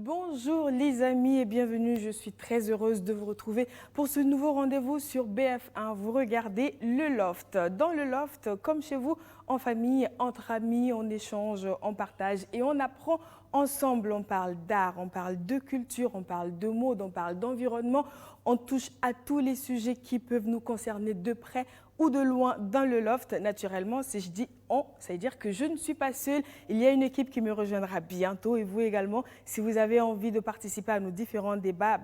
Bonjour les amis et bienvenue. Je suis très heureuse de vous retrouver pour ce nouveau rendez-vous sur BF1. Vous regardez le Loft. Dans le Loft, comme chez vous, en famille, entre amis, on échange, on partage et on apprend ensemble. On parle d'art, on parle de culture, on parle de mode, on parle d'environnement. On touche à tous les sujets qui peuvent nous concerner de près ou de loin dans le Loft. Naturellement, si je dis on, ça veut dire que je ne suis pas seule. Il y a une équipe qui me rejoindra bientôt et vous également. Si vous avez envie de participer à nos différents débats,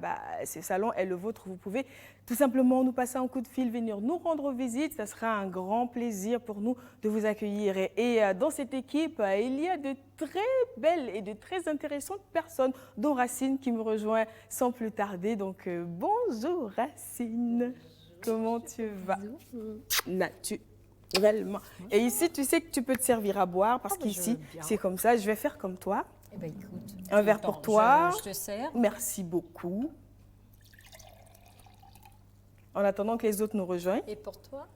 ce salon est le vôtre. Vous pouvez tout simplement nous passer un coup de fil, venir nous rendre visite. Ça sera un grand plaisir pour nous de vous accueillir. Et dans cette équipe, il y a de très belles et de très intéressantes personnes, dont Racine qui me rejoint sans plus tarder. Donc bonjour Racine. Comment tu vas? Naturellement. Et ici, tu sais que tu peux te servir à boire parce qu'ici, c'est comme ça. Je vais faire comme toi. Eh ben, écoute, un verre pour toi. Je te sers. Merci beaucoup. En attendant que les autres nous rejoignent. Et pour toi?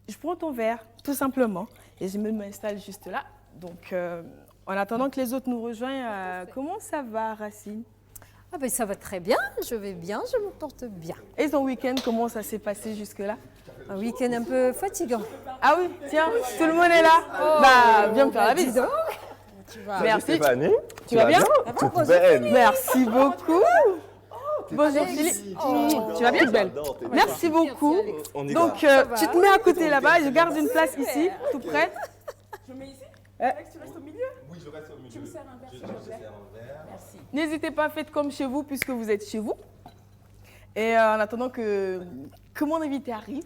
Je prends ton verre, tout simplement. Et je m'installe juste là. Donc, en attendant que les autres nous rejoignent, comment ça va, Racine? Ah ben, ça va très bien, je vais bien, je me porte bien. Et ton week-end, comment ça s'est passé jusque-là? Un week-end un peu fatigant. Ah oui, tiens, tout le monde est là. Viens me faire la bise. Merci. Stéphanie, tu vas bien? Toute belle. Merci beaucoup. Bonjour Philippe. Tu vas bien? Belle. Merci beaucoup. Donc, tu te mets à côté là-bas, je garde une place ici, tout près. Je mets ici? Alex, tu restes au milieu? Oui, je reste au milieu. Tu me sers un verre, s'il te plaît? Merci. N'hésitez pas, faites comme chez vous, puisque vous êtes chez vous. Et en attendant que mon invité arrive,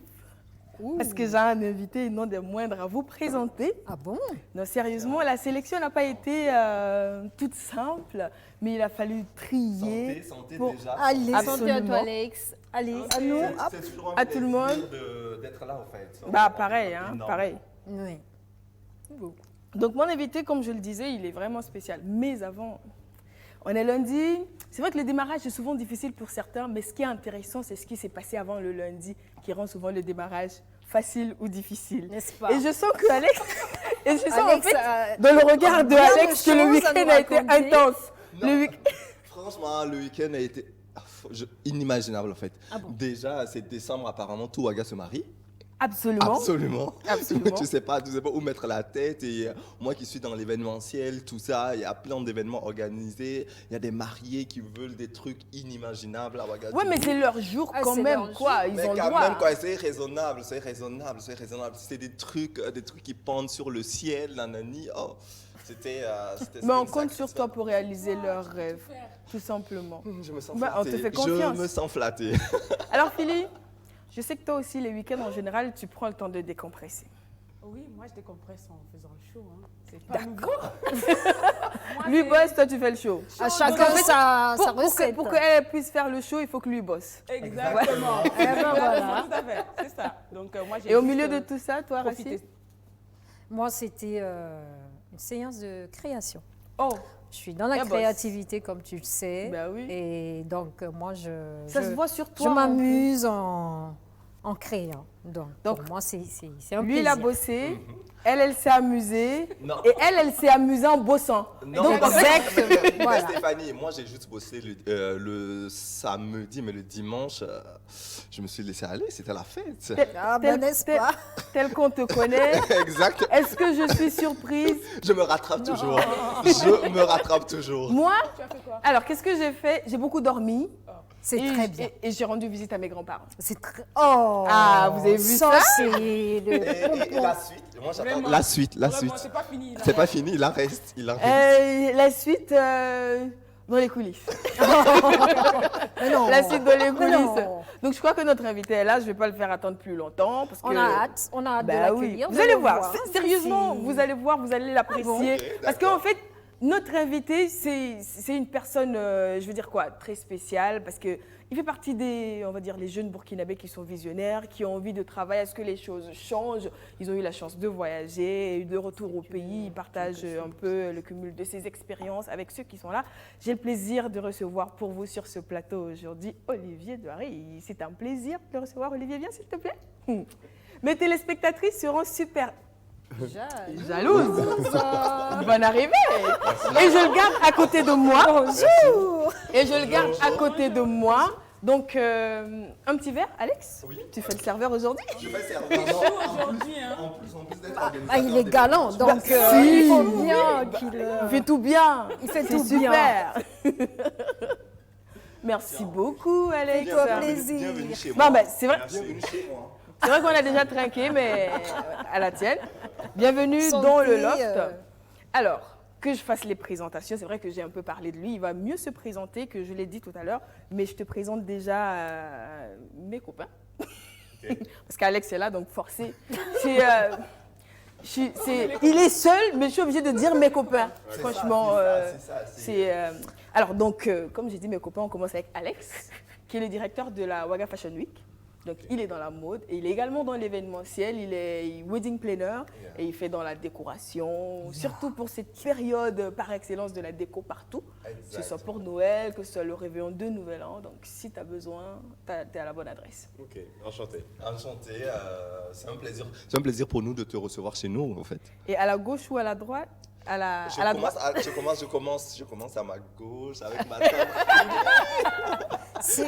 parce que j'ai un invité, non des moindres, à vous présenter. Ah bon? Non, sérieusement, la sélection n'a pas été toute simple, mais il a fallu trier. Santé pour... déjà. Allez, Absolument. santé à toi, Alex. Allez, à nous. C'est toujours à tout le monde. d'être là, en fait. Pareil, hein, Énorme. pareil. Oui. Donc, mon invité, comme je le disais, il est vraiment spécial. Mais avant, on est lundi. C'est vrai que le démarrage est souvent difficile pour certains, mais ce qui est intéressant, c'est ce qui s'est passé avant le lundi, qui rend souvent le démarrage facile ou difficile. N'est-ce pas? Et je sens que Alex, et je sens Alex, en fait, dans le regard de Alex, que le week-end a été intense. Non, franchement, le week-end a été inimaginable, en fait. Ah bon? Déjà, c'est décembre, apparemment, tout Ouaga se marie. Absolument. Absolument. Absolument. Tu sais pas où mettre la tête. Et moi qui suis dans l'événementiel, tout ça, il y a plein d'événements organisés. Il y a des mariés qui veulent des trucs inimaginables à Ouagadougou. Ouais, mais c'est leur jour quand c'est même, leur quoi. jour. Ils Mais ont le quand droit. même, quoi, c'est raisonnable, c'est raisonnable, c'est raisonnable. C'est des trucs qui pendent sur le ciel, nanani. Oh, c'était. Mais on compte sur toi pour réaliser leurs rêves, tout simplement. Je me sens Bah, on flatté. te fait confiance. Je me sens flatté. Alors, Philippe, je sais que toi aussi, les week-ends, en général, tu prends le temps de décompresser. Oui, moi je décompresse en faisant le show. Hein. C'est pas D'accord. Moi, Lui c'est- bosse, toi, tu fais le show. À chacun sa recette. Pour qu'elle puisse faire le show, il faut que lui bosse. Exactement. Eh ben, voilà. Tout à fait, c'est ça. Donc, moi, j'ai Et au juste, milieu de tout ça, toi, profité. Racine? Moi, c'était une séance de création. Oh, Je suis dans la Elle bosse. créativité, comme tu le sais. ben oui. Et donc, moi, Ça se voit sur je toi. m'amuse en créant. Donc, Donc, pour moi, c'est un Lui, il a plaisir. bossé. Elle s'est amusée. Non. Et elle s'est amusée en bossant. Non, Donc, parce que- Exactement. Mais Voilà. Stéphanie, moi j'ai juste bossé le samedi, mais le dimanche, je me suis laissé aller, c'était la fête. Ah ben, n'est-ce pas? tel qu'on te connaît. Exact. Est-ce que je suis surprise? Je me rattrape toujours. Je me rattrape toujours. Moi, Tu as fait quoi? alors, qu'est-ce que j'ai fait? J'ai beaucoup dormi. C'est Et très j- bien. Et j'ai rendu visite à mes grands-parents. C'est très... Oh! Ah, vous avez vu ça? c'est le... Et la suite, moi j'attends Vraiment. la suite, la Vraiment, suite. c'est pas fini. là. C'est pas fini, il en reste, il en reste. La suite, dans les coulisses. Mais non. La suite dans les Mais non. coulisses. Donc, je crois que notre invité est là. Je ne vais pas le faire attendre plus longtemps. Parce que... On a hâte de Bah oui. l'accueillir. Vous allez voir. Sérieusement, Si. vous allez voir, vous allez l'apprécier. Ok, Parce d'accord. qu'en fait, notre invité, c'est une personne, je veux dire quoi, très spéciale. Parce qu'il fait partie des, on va dire, les jeunes Burkinabés qui sont visionnaires, qui ont envie de travailler à ce que les choses changent. Ils ont eu la chance de voyager, et de retour au pays. Ils partagent un peu le cumul de ces expériences avec ceux qui sont là. J'ai le plaisir de recevoir pour vous sur ce plateau aujourd'hui Olivier Douaré. C'est un plaisir de le recevoir. Olivier, viens s'il te plaît. Mes téléspectatrices seront super Jalouse. Bonne arrivée. Et je le garde à côté de moi. Bonjour. Et je le garde à côté de moi. Donc, un petit verre, Alex? Oui. Tu fais le serveur aujourd'hui? Je vais servir. aujourd'hui, hein. En plus d'être organisateur. Il est galant, donc Si. il faut bien qu'il... Il fait tout bien. Il fait C'est tout super. Merci beaucoup, Alex. Fais-toi plaisir. Bienvenue chez moi. Non, mais c'est vrai, Bienvenue chez moi. c'est vrai qu'on a déjà trinqué, mais à la tienne. Bienvenue Santé, dans le loft. Alors, que je fasse les présentations, c'est vrai que j'ai un peu parlé de lui. Il va mieux se présenter que je l'ai dit tout à l'heure, mais je te présente déjà mes copains. Parce qu'Alex est là, donc forcé. Il est seul, mais je suis obligée de dire mes copains. Franchement, alors donc, comme j'ai dit mes copains, on commence avec Alex, qui est le directeur de la Waga Fashion Week. Donc, il est dans la mode et il est également dans l'événementiel. Il est wedding planner et il fait dans la décoration, surtout pour cette période par excellence de la déco partout. Que ce soit pour Noël, que ce soit le réveillon de Nouvel An. Donc, si tu as besoin, tu es à la bonne adresse. Ok, enchanté. Enchanté, c'est un plaisir. C'est un plaisir pour nous de te recevoir chez nous, en fait. Et à la gauche ou à la droite? À la droite. Je commence à ma gauche avec ma table. C'est...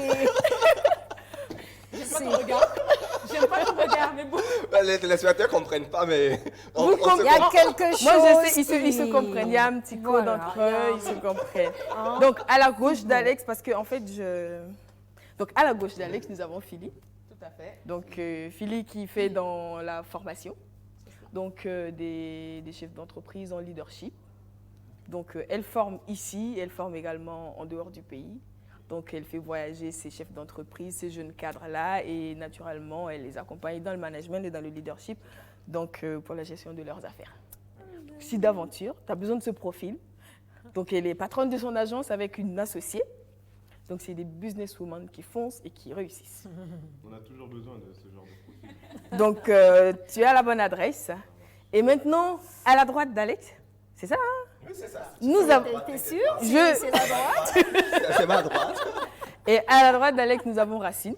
J'aime pas ton regard. J'aime pas ton regard, mais bon. Les téléspectateurs ne comprennent pas, mais Vous se Il y a comprend. quelque chose. Moi, je sais, ils se comprennent. Il y a un petit code Voilà, entre il y a eux, un- ils se comprennent. Donc, à la gauche d'Alex, parce que en fait, Donc, à la gauche d'Alex, nous avons Philly. Tout à fait. Donc, Philly qui fait dans la formation. Donc, des chefs d'entreprise en leadership. Donc, elle forme ici, elle forme également en dehors du pays. Donc, elle fait voyager ces chefs d'entreprise, ces jeunes cadres-là, et naturellement, elle les accompagne dans le management et dans le leadership, donc pour la gestion de leurs affaires. Si d'aventure, tu as besoin de ce profil, donc elle est patronne de son agence avec une associée, donc c'est des businesswomen qui foncent et qui réussissent. On a toujours besoin de ce genre de profil. Donc, tu es à la bonne adresse. Et maintenant, à la droite d'Alex, c'est ça, hein? Oui, c'est ça. Nous avons... T'es sûr? Je- C'est la droite? C'est ma droite. Et à la droite d'Alex, nous avons Racine.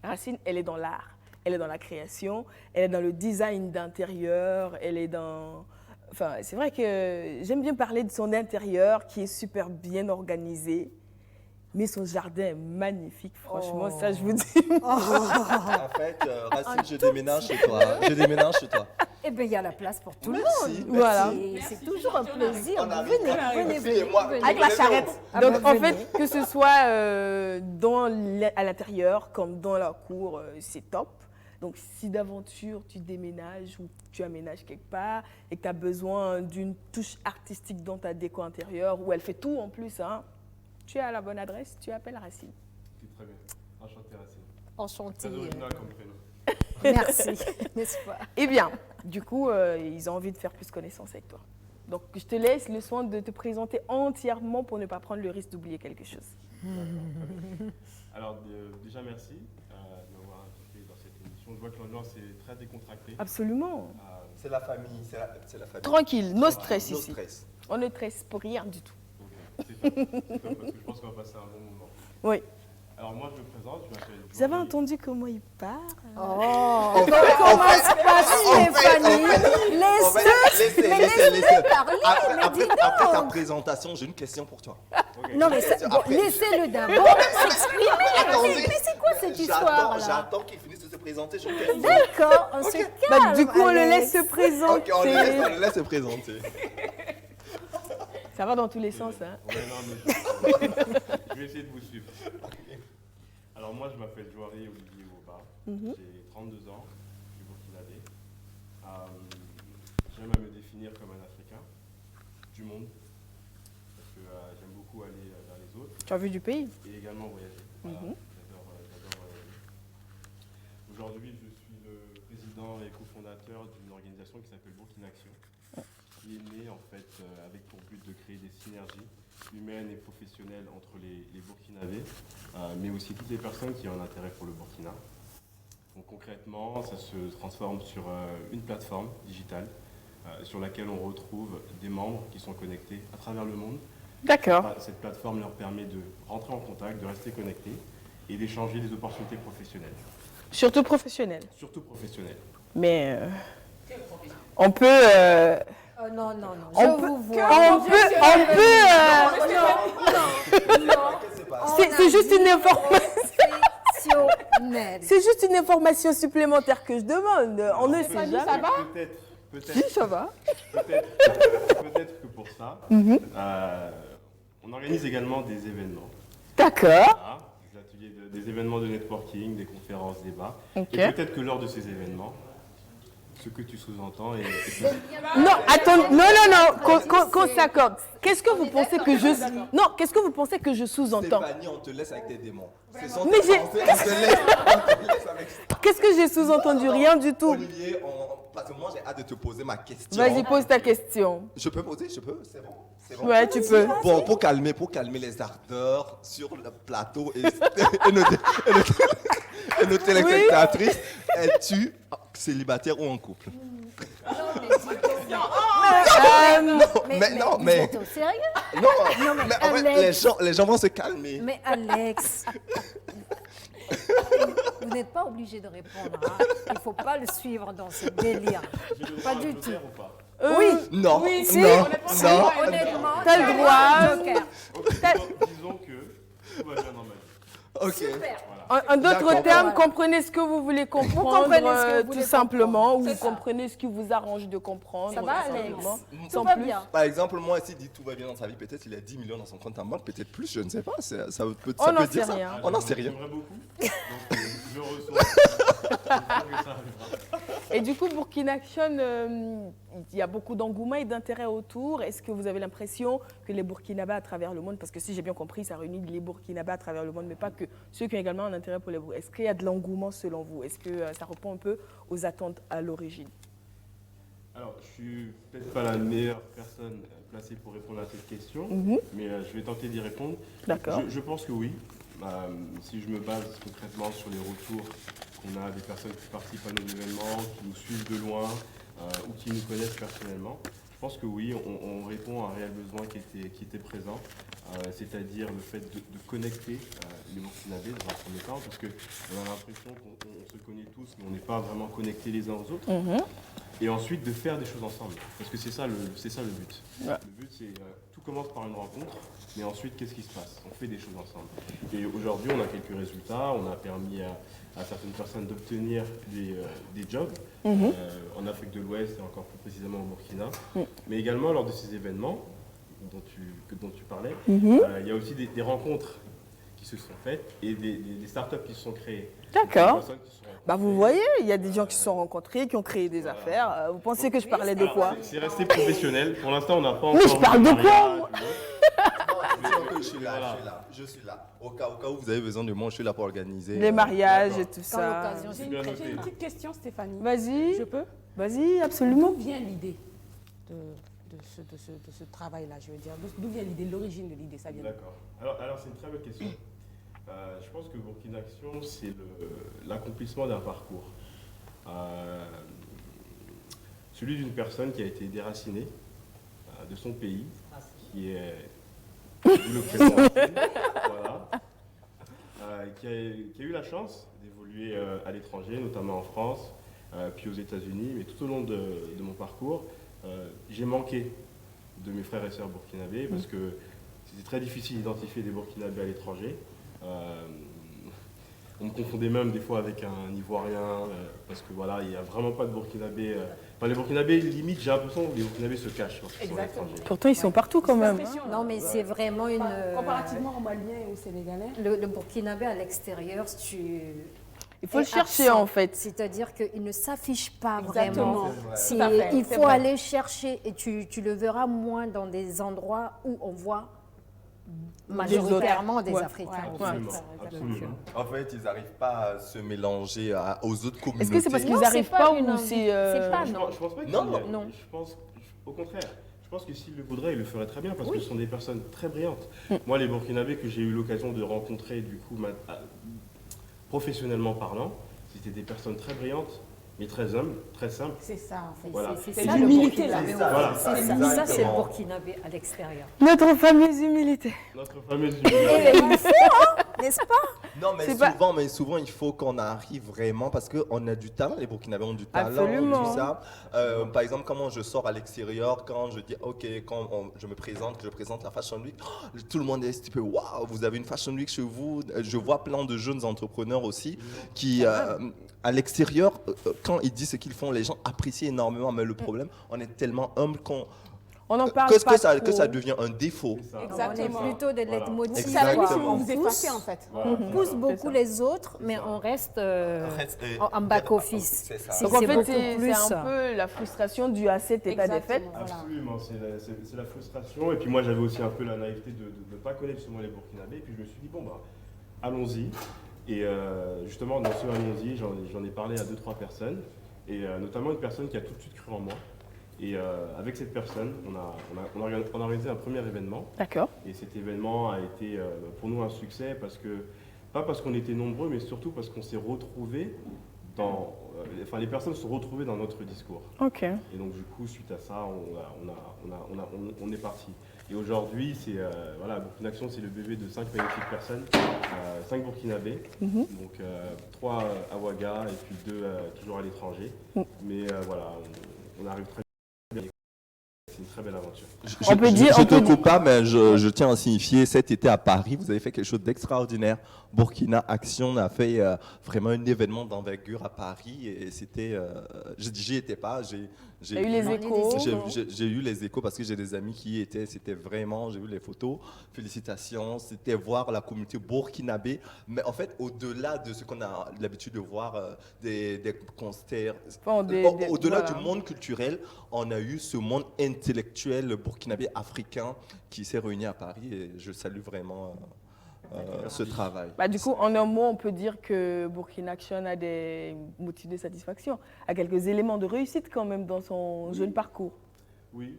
Racine, elle est dans l'art, elle est dans la création, elle est dans le design d'intérieur, elle est dans... Enfin, c'est vrai que j'aime bien parler de son intérieur qui est super bien organisé, mais son jardin est magnifique, franchement, ça je vous dis. En fait, Racine, je déménage chez toi. Je déménage chez toi. Eh bien, il y a la place pour tout le Merci, monde. Voilà. C'est toujours un plaisir. On arrive. Venez, Fille-moi. venez. Avec la charrette. Ah Donc, bah, en venez. fait, que ce soit à l'intérieur comme dans la cour, c'est top. Donc, si d'aventure tu déménages ou tu aménages quelque part et que tu as besoin d'une touche artistique dans ta déco intérieure, où elle fait tout en plus, hein, tu es à la bonne adresse, tu appelles Racine. C'est très bien. Enchanté, Racine. Enchanté. Très original comme prénom. Merci, n'est-ce pas? Eh bien, du coup, ils ont envie de faire plus connaissance avec toi. Donc, je te laisse le soin de te présenter entièrement pour ne pas prendre le risque d'oublier quelque chose. Alors, déjà, merci de m'avoir invité dans cette émission. Je vois que l'ambiance est très décontractée. Absolument. C'est la famille, c'est la famille. Tranquille, no stress No ici. stress. On ne stresse pour rien du tout. Ok, c'est top. C'est top parce que je pense qu'on va passer un bon moment. Oui. Alors, moi, je me présente. Je m'appelle Vous avez Joël. entendu comment il parle? Oh, commence pas, Stéphanie. Laisse-le parler, mais dis Après ta donc. présentation, j'ai une question pour toi. Ok. Non, mais Après- bon, laissez-le d'abord s'exprimer. Attendez. Mais c'est quoi cette histoire-là? J'attends qu'il finisse de se présenter. Je vais D'accord, on se calme. Bah, du coup, on le Alex. laisse se présenter. Ok, on le laisse se présenter. Ça va dans tous les sens. Hein. Ouais, non, mais je vais essayer de vous suivre. Alors moi, je m'appelle Joari Olivier Woba. J'ai 32 ans. Je suis burkinabé. J'aime à me définir comme un Africain du monde. Parce que j'aime beaucoup aller vers les autres Tu as vu du pays? et également voyager. Voilà, j'adore voyager. Aujourd'hui, je suis le président et cofondateur d'une organisation qui s'appelle Burkina Action, qui est née en fait avec pour but de créer des synergies humaines et professionnelles entre les Burkinabés, mais aussi toutes les personnes qui ont un intérêt pour le Burkina. Donc concrètement, ça se transforme sur une plateforme digitale sur laquelle on retrouve des membres qui sont connectés à travers le monde. D'accord. Cette plateforme leur permet de rentrer en contact, de rester connectés et d'échanger des opportunités professionnelles, Surtout professionnel. surtout professionnelles. Mais On peut... Non, non, non, On je peut- vous vois. C'est juste une information. Exceptionnel. C'est juste une information supplémentaire que je demande. On ne sait jamais. ça va? Peut-être. Si, ça va. Peut-être que pour ça, on organise également des événements. D'accord. Voilà, des ateliers, des événements de networking, des conférences, débats. Ok. Et peut-être que lors de ces événements, ce que tu sous-entends est Non, attends, non, qu'on s'accorde. Qu'est-ce que vous pensez que je... Non, qu'est-ce que vous pensez que je sous-entends? Stéphanie, on te laisse avec tes démons. C'est sans Mais tes j'ai- pensées, on te laisse avec ça. Qu'est-ce que j'ai sous-entendu? Rien du tout. Olivier, parce que moi j'ai hâte de te poser ma question. Vas-y, pose ta question. Je peux poser? Je peux? C'est bon? C'est bon? Ouais, tu peux. Bon, pour calmer les ardeurs sur le plateau et nos téléspectatrices, es-tu célibataire ou en couple? Vous êtes au sérieux? Non, mais mais en fait, Alex. les gens vont se calmer. Mais Alex, vous n'êtes pas obligé de répondre. Hein. Il ne faut pas le suivre dans ce délire. Pas du tout. ou pas? Oui. Non, Oui, si, non, honnêtement, non. Honnêtement, T'as le droit. Joker. Disons que tout va bien dans ma vie. Ok. Super. En d'autres D'accord. termes, Voilà. comprenez ce que vous voulez comprendre, comprenez ce que vous tout voulez simplement, ou comprendre. vous C'est ça. comprenez ce qui vous arrange de comprendre. Ça va, tout Alex? simplement. Tout Sans va plus. bien. Par exemple, moi, s'il dit tout va bien dans sa vie, peut-être il a 10 millions dans son compte en banque, peut-être plus, je ne sais pas. Ça peut, On ça n'en peut sait dire ça. rien. On n'en sait rien. J'aimerais beaucoup. Donc, je reçois. J'espère que ça arrivera. Et du coup, Burkina Action, il y a beaucoup d'engouement et d'intérêt autour. Est-ce que vous avez l'impression que les Burkinabés à travers le monde, parce que si j'ai bien compris, ça réunit les Burkinabés à travers le monde, mais pas que ceux qui ont également un intérêt pour les Burkinabés. Est-ce qu'il y a de l'engouement selon vous? Est-ce que ça répond un peu aux attentes à l'origine? Alors, je suis peut-être pas la meilleure personne placée pour répondre à cette question, mais je vais tenter d'y répondre. D'accord. Je pense que oui. Si je me base concrètement sur les retours qu'on a des personnes qui participent à nos événements, qui nous suivent de loin ou qui nous connaissent personnellement, je pense que oui, on répond à un réel besoin qui était présent, c'est-à-dire le fait de connecter les Burkinabés dans un premier temps, parce qu'on a l'impression qu'on se connaît tous, mais on n'est pas vraiment connectés les uns aux autres. Et ensuite de faire des choses ensemble, parce que c'est ça le but. Ouais. Le but, c'est tout commence par une rencontre, mais ensuite qu'est-ce qui se passe? On fait des choses ensemble. Et aujourd'hui, on a quelques résultats. On a permis à certaines personnes d'obtenir des jobs en Afrique de l'Ouest et encore plus précisément au Burkina. Mais également lors de ces événements dont tu parlais, il y a aussi des rencontres qui se sont faites et des startups qui se sont créées. D'accord. Des personnes qui se sont Bah vous voyez, il y a des gens qui se sont rencontrés, qui ont créé des affaires. Vous pensez que je parlais de quoi? C'est resté professionnel. Pour l'instant, on n'a pas encore. Mais je parle de quoi? Je suis là. Je suis là. Au cas où vous avez besoin de moi, je suis là pour organiser. Les mariages et D'accord. tout Quand ça. l'occasion J'ai se bien une, noté. j'ai une petite question, Stéphanie. Vas-y, Je peux? vas-y, absolument. D'où vient l'idée de ce travail-là, je veux dire? D'où vient l'idée, l'origine de l'idée? Ça vient D'accord. Alors c'est une très bonne question. Je pense que Burkina Action, c'est l'accomplissement d'un parcours. Celui d'une personne qui a été déracinée de son pays, qui est le voilà, qui a eu la chance d'évoluer à l'étranger, notamment en France, puis aux États-Unis. Mais tout au long de mon parcours, j'ai manqué de mes frères et sœurs burkinabés parce que c'était très difficile d'identifier des Burkinabés à l'étranger. On me confondait même des fois avec un Ivoirien, parce que voilà, il n'y a vraiment pas de Burkinabés. Enfin, les Burkinabés, limite, j'ai l'impression que les Burkinabés se cachent lorsqu'ils sont à Exactement. l'étranger. Pourtant, ils sont partout quand même. Non, mais c'est vraiment une. Comparativement aux Maliens et aux Sénégalais. Le Burkinabé à l'extérieur, Il faut le est chercher absent. en fait. C'est-à-dire qu'il ne s'affiche pas Exactement. vraiment. C'est Tout à fait, Il c'est faut vrai. aller chercher et tu le verras moins dans des endroits où on voit majoritairement des Ouais. Africains. Ouais. en fait. Absolument, absolument. En fait, ils n'arrivent pas à se mélanger aux autres communautés. Est-ce que c'est parce qu'ils Non, n'arrivent c'est pas pas une ou envie. c'est... C'est pas Je non. pense pas qu'il Non, l'ait. non. Je pense, au contraire, je pense que s'il le voudrait, il le ferait très bien parce que ce sont des personnes très brillantes. Moi, les Burkinabés que j'ai eu l'occasion de rencontrer, du coup, professionnellement parlant, c'était des personnes très brillantes, mais très humbles, très simples. C'est ça, en fait. Voilà. C'est C'est ça, l'humilité, le là. Burkinabé. Voilà, C'est ça. exactement. Ça, c'est le Burkinabé à l'extérieur. Notre fameuse humilité. Notre fameuse Et il faut, n'est-ce pas? Non, mais C'est souvent, il faut qu'on arrive vraiment parce qu'on a du talent. Les Burkinabés ont du talent, Absolument. tout ça. Par exemple, comment je sors à l'extérieur, quand je dis, OK, je me présente, que je présente la Fashion Week, tout le monde est un petit peu, waouh, vous avez une Fashion Week chez vous. Je vois plein de jeunes entrepreneurs aussi qui, à l'extérieur, quand ils disent ce qu'ils font, les gens apprécient énormément. Mais le problème, on est tellement humble On en parle que pas ça trop. devient un défaut. C'est ça. Exactement. On est plutôt des Voilà. leitmotivs. Ça veut dire que Exactement. vous vous effacez en fait. Voilà. On pousse C'est beaucoup ça. les autres, mais on reste en back-office. C'est ça. Si Donc en c'est fait, beaucoup c'est plus. un peu la frustration due à cet état des faits. Exactement, voilà. Absolument, c'est la frustration. Et puis moi, j'avais aussi un peu la naïveté de ne pas connaître justement les Burkinabés. Et puis je me suis dit, bon, bah, allons-y. Et justement, dans ce allons-y, j'en ai parlé à 2-3 personnes. Et notamment une personne qui a tout de suite cru en moi. Et avec cette personne, on a organisé un premier événement. D'accord. Et cet événement a été pour nous un succès pas parce qu'on était nombreux, mais surtout parce qu'on s'est retrouvés les personnes se sont retrouvées dans notre discours. Ok. Et donc du coup, suite à ça, on est parti. Et aujourd'hui, Burkina Action, c'est le bébé de 5 magnifiques personnes, 5 Burkinabés, donc 3 à Ouaga et puis 2 toujours à l'étranger. Mais voilà, on arrive très bien. C'est une très belle aventure. Je te coupe pas, mais je tiens à signifier, cet été à Paris, vous avez fait quelque chose d'extraordinaire. Burkina Action a fait vraiment un événement d'envergure à Paris et c'était, j'y étais pas, j'ai eu les échos. J'ai eu les échos parce que j'ai des amis qui y étaient, c'était vraiment, j'ai vu les photos, félicitations, c'était voir la communauté burkinabé, mais en fait au-delà de ce qu'on a l'habitude de voir, des concerts, au-delà du monde culturel, on a eu ce monde intellectuel burkinabé africain qui s'est réuni à Paris et je salue vraiment ce travail. Bah, du coup, en un mot, on peut dire que Burkina Action a des motifs de satisfaction, a quelques éléments de réussite quand même dans son jeune parcours. Oui.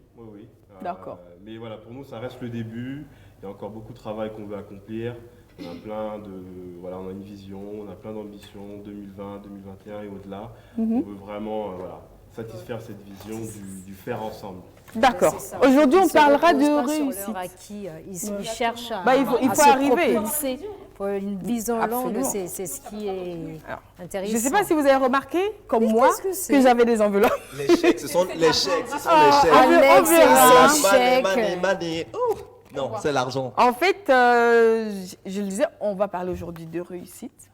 D'accord. Mais voilà, pour nous, ça reste le début. Il y a encore beaucoup de travail qu'on veut accomplir. On a une vision, on a plein d'ambitions, 2020, 2021 et au-delà. On veut vraiment satisfaire cette vision du faire ensemble. D'accord. C'est ça. Aujourd'hui, on Ils se parlera reposent de pas sur réussite. leur acquis. Ils cherchent à, Bah, il faut à se arriver. propulser pour une vision longue. Absolument. C'est ce qui est Alors, intéressant. Je ne sais pas si vous avez remarqué, comme moi, qu'est-ce que c'est que j'avais des enveloppes. Les chèques, ce sont les chèques. Alex, verra. c'est un chèque. Money. Oh, non, c'est l'argent. En fait, je le disais, on va parler aujourd'hui de réussite.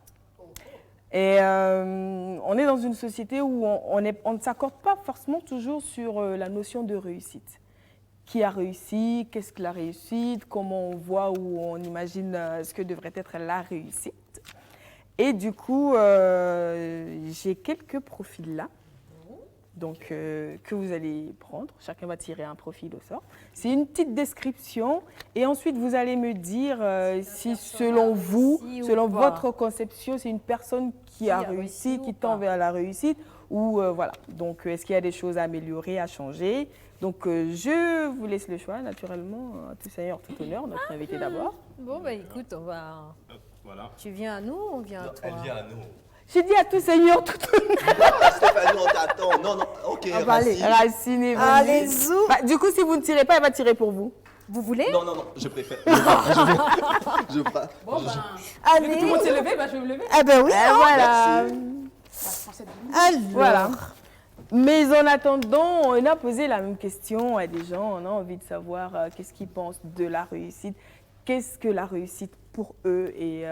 Et on est dans une société où on ne s'accorde pas forcément toujours sur la notion de réussite. Qui a réussi, qu'est-ce que la réussite, comment on voit ou on imagine ce que devrait être la réussite. Et du coup, j'ai quelques profils là, donc, que vous allez prendre. Chacun va tirer un profil au sort. C'est une petite description et ensuite vous allez me dire si selon vous, selon votre conception, c'est une personne qui a réussi, qui tend vers la réussite ou voilà. Donc, est-ce qu'il y a des choses à améliorer, à changer? Donc, je vous laisse le choix, naturellement. Tout seigneur, tout honneur, notre invité d'abord. Bon, bah écoute, on va... Voilà. Tu viens à nous ou on vient à toi? Elle vient à nous. J'ai dit à tout seigneur, tout honneur. Stéphanie, on t'attend. Non, ok, Ah bah, allez, Racine. Racine est venue. Allez, zou. Bah, du coup, si vous ne tirez pas, elle va tirer pour vous. Vous voulez? Non, je préfère. Je pas. Bon, ben, Allez. tout le monde s'est levé, ben, je vais me lever. Ah ben oui. Voilà. Merci. Alors. Voilà. Mais en attendant, on a posé la même question à des gens. On a envie de savoir qu'est-ce qu'ils pensent de la réussite. Qu'est-ce que la réussite pour eux et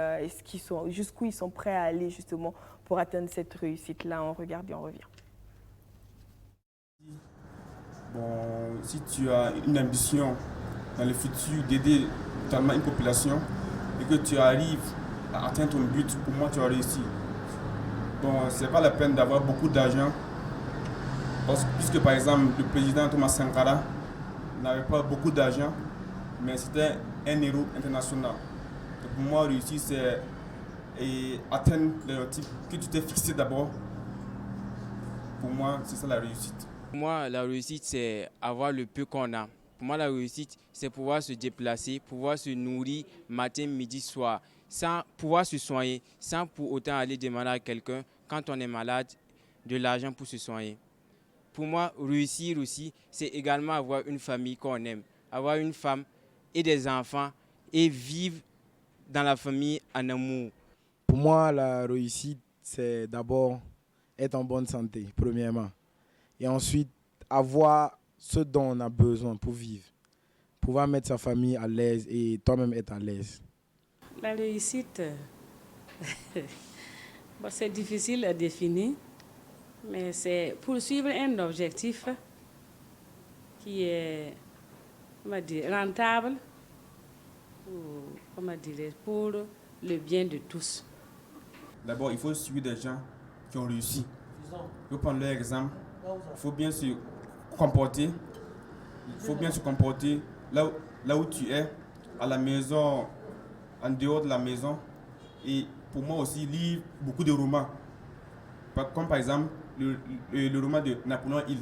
jusqu'où ils sont prêts à aller justement pour atteindre cette réussite-là. On regarde et on revient. Bon, si tu as une ambition dans le futur d'aider totalement une population et que tu arrives à atteindre ton but, pour moi tu as réussi. Bon, c'est pas la peine d'avoir beaucoup d'argent puisque par exemple le président Thomas Sankara n'avait pas beaucoup d'argent, mais c'était un héros international. Donc pour moi, réussir, c'est atteindre l'objectif que tu t'es fixé d'abord. Pour moi, c'est ça la réussite. Pour moi, la réussite, c'est avoir le peu qu'on a. Pour moi, la réussite, c'est pouvoir se déplacer, pouvoir se nourrir matin, midi, soir, sans pouvoir se soigner, sans pour autant aller demander à quelqu'un, quand on est malade, de l'argent pour se soigner. Pour moi, réussir aussi, c'est également avoir une famille qu'on aime, avoir une femme et des enfants et vivre dans la famille en amour. Pour moi, la réussite, c'est d'abord être en bonne santé, premièrement. Et ensuite, avoir ce dont on a besoin pour vivre. Pouvoir mettre sa famille à l'aise et toi-même être à l'aise. La réussite, bon, c'est difficile à définir, mais c'est poursuivre un objectif qui est, on va dire, rentable pour le bien de tous. D'abord, il faut suivre des gens qui ont réussi. Il faut prendre leur exemple. Il faut bien se comporter. Il faut bien se comporter là où tu es, à la maison, en dehors de la maison. Et pour moi aussi, lire beaucoup de romans. Comme par exemple le roman de Napoléon Hill,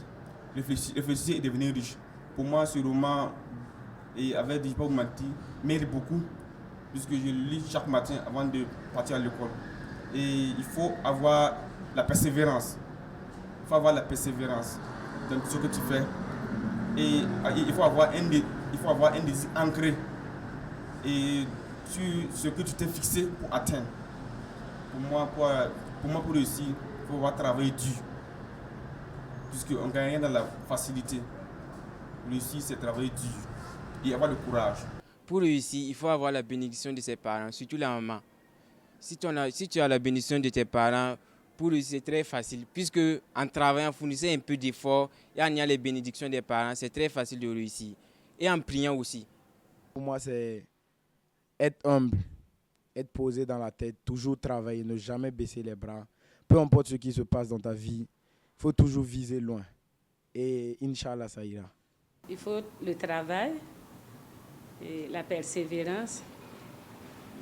Réfléchir et devenir riche. Pour moi, ce roman, et avec Dijipa Oumarti, m'aide beaucoup, puisque je le lis chaque matin avant de partir à l'école. Et il faut avoir la persévérance. Il faut avoir la persévérance dans ce que tu fais. Et il faut avoir un désir ancré et sur ce que tu t'es fixé pour atteindre. Pour moi, pour réussir, il faut avoir travaillé dur. Puisqu'on ne gagne rien dans la facilité. Réussir, c'est travailler dur et avoir le courage. Pour réussir, il faut avoir la bénédiction de ses parents, surtout la maman. Si tu as la bénédiction de tes parents, pour réussir, c'est très facile. Puisque en travaillant, en fournissant un peu d'effort, et en ayant les bénédictions des parents, c'est très facile de réussir. Et en priant aussi. Pour moi, c'est être humble, être posé dans la tête, toujours travailler, ne jamais baisser les bras. Peu importe ce qui se passe dans ta vie, il faut toujours viser loin. Et Inch'Allah, ça ira. Il faut le travail, et la persévérance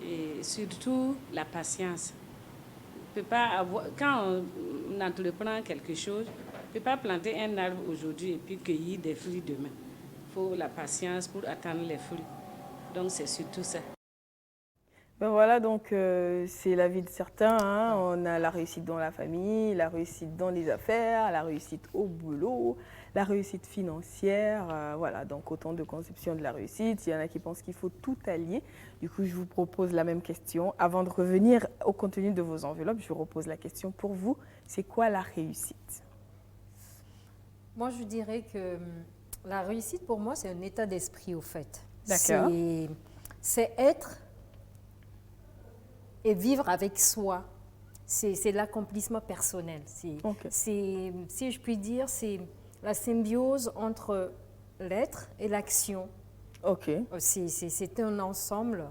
et surtout la patience. On peut pas avoir, quand on entreprend quelque chose, on ne peut pas planter un arbre aujourd'hui et puis cueillir des fruits demain. Il faut la patience pour attendre les fruits. Donc c'est surtout ça. Ben voilà, donc c'est la vie de certains. Hein. On a la réussite dans la famille, la réussite dans les affaires, la réussite au boulot, la réussite financière. Voilà, donc autant de conceptions de la réussite. Il y en a qui pensent qu'il faut tout allier. Du coup, je vous propose la même question. Avant de revenir au contenu de vos enveloppes, je vous repose la question pour vous. C'est quoi la réussite? Moi, je dirais que la réussite, pour moi, c'est un état d'esprit, au fait. D'accord. C'est être et vivre avec soi. C'est l'accomplissement personnel. Okay. Si je puis dire, c'est la symbiose entre l'être et l'action. Ok. C'est un ensemble.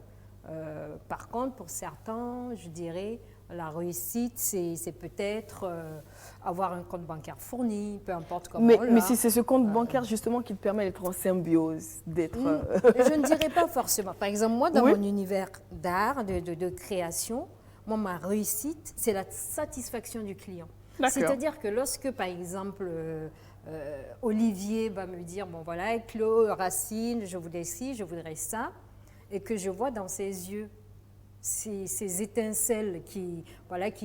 Par contre, pour certains, je dirais, la réussite, c'est peut-être avoir un compte bancaire fourni, peu importe comment. Mais si c'est ce compte bancaire justement qui te permet d'être en symbiose, d'être... Je ne dirais pas forcément. Par exemple, moi, dans mon univers d'art, de création, moi, ma réussite, c'est la satisfaction du client. C'est-à-dire que lorsque, par exemple, Olivier va me dire, bon voilà, Claude, Racine, je voudrais ci, je voudrais ça, et que je vois dans ses yeux ces étincelles qui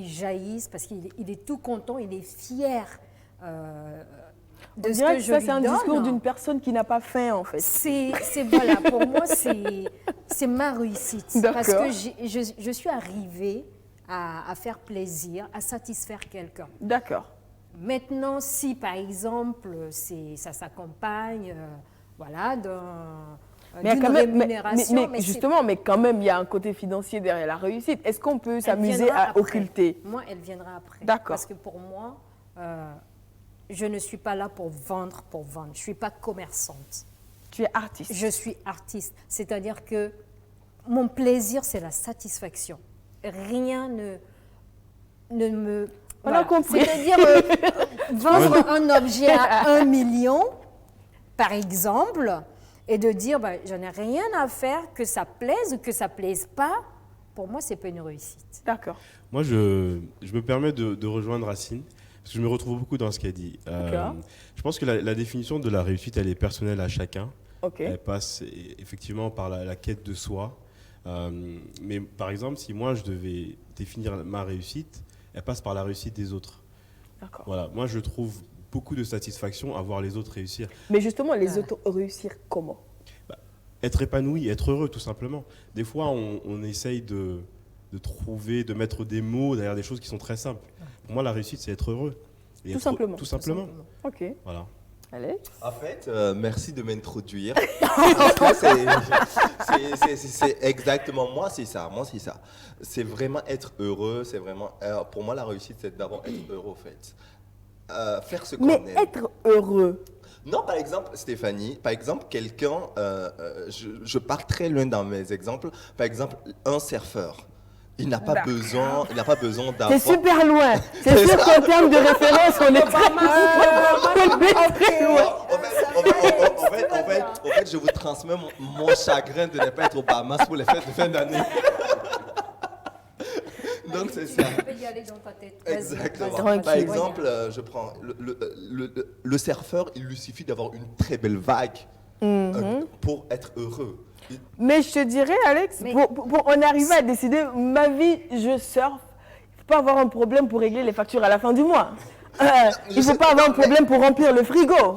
jaillissent parce qu'il est tout content, il est fier de ce que je lui donne. C'est un discours d'une personne qui n'a pas faim, en fait. Voilà, pour moi, c'est ma réussite. Parce que je suis arrivée à faire plaisir, à satisfaire quelqu'un. D'accord. Maintenant, si par exemple, ça s'accompagne voilà, d'une rémunération. Mais quand même, il y a un côté financier derrière la réussite. Est-ce qu'on peut s'amuser à occulter? Moi, elle viendra après. D'accord. Parce que pour moi, je ne suis pas là pour vendre. Je ne suis pas commerçante. Tu es artiste. Je suis artiste. C'est-à-dire que mon plaisir, c'est la satisfaction. Rien ne me... On a compris. C'est-à-dire vendre un objet à 1 million, par exemple, et de dire, j'en ai rien à faire, que ça plaise ou que ça ne plaise pas, pour moi, ce n'est pas une réussite. D'accord. Moi, je me permets de rejoindre Racine, parce que je me retrouve beaucoup dans ce qu'elle dit. Je pense que la définition de la réussite, elle est personnelle à chacun. Okay. Elle passe effectivement par la quête de soi. Mais par exemple, si moi, je devais définir ma réussite, elle passe par la réussite des autres. D'accord. Voilà. Moi, je trouve beaucoup de satisfaction à voir les autres réussir. Mais justement, les autres réussir comment? être épanoui, être heureux tout simplement. Des fois, on essaye de trouver, de mettre des mots derrière des choses qui sont très simples. Pour moi, la réussite, c'est être heureux. Et Tout simplement. Tout simplement. Ok. Voilà. Allez. En fait, merci de m'introduire. Parce que c'est exactement moi, c'est ça. Moi, c'est ça. C'est vraiment être heureux. C'est vraiment. Pour moi, la réussite, c'est d'abord être heureux, en fait. Faire ce qu'on aime. Mais être heureux. Non, par exemple, Stéphanie, par exemple, quelqu'un, je pars très loin dans mes exemples. Par exemple, un surfeur. Il n'a pas besoin d'avoir. C'est super loin. C'est sûr qu'en termes de référence, on est très loin. En fait, je vous transmets mon chagrin de ne pas être au Bahamas pour les fêtes de fin d'année. Donc c'est ça. Tu peux y aller dans ta tête. Exactement. Par exemple, je prends le surfeur, il lui suffit d'avoir une très belle vague pour être heureux. Mais je te dirais, Alex, pour en arriver à décider, ma vie, je surfe, il ne faut pas avoir un problème pour régler les factures à la fin du mois. Il ne faut pas avoir un problème pour remplir le frigo.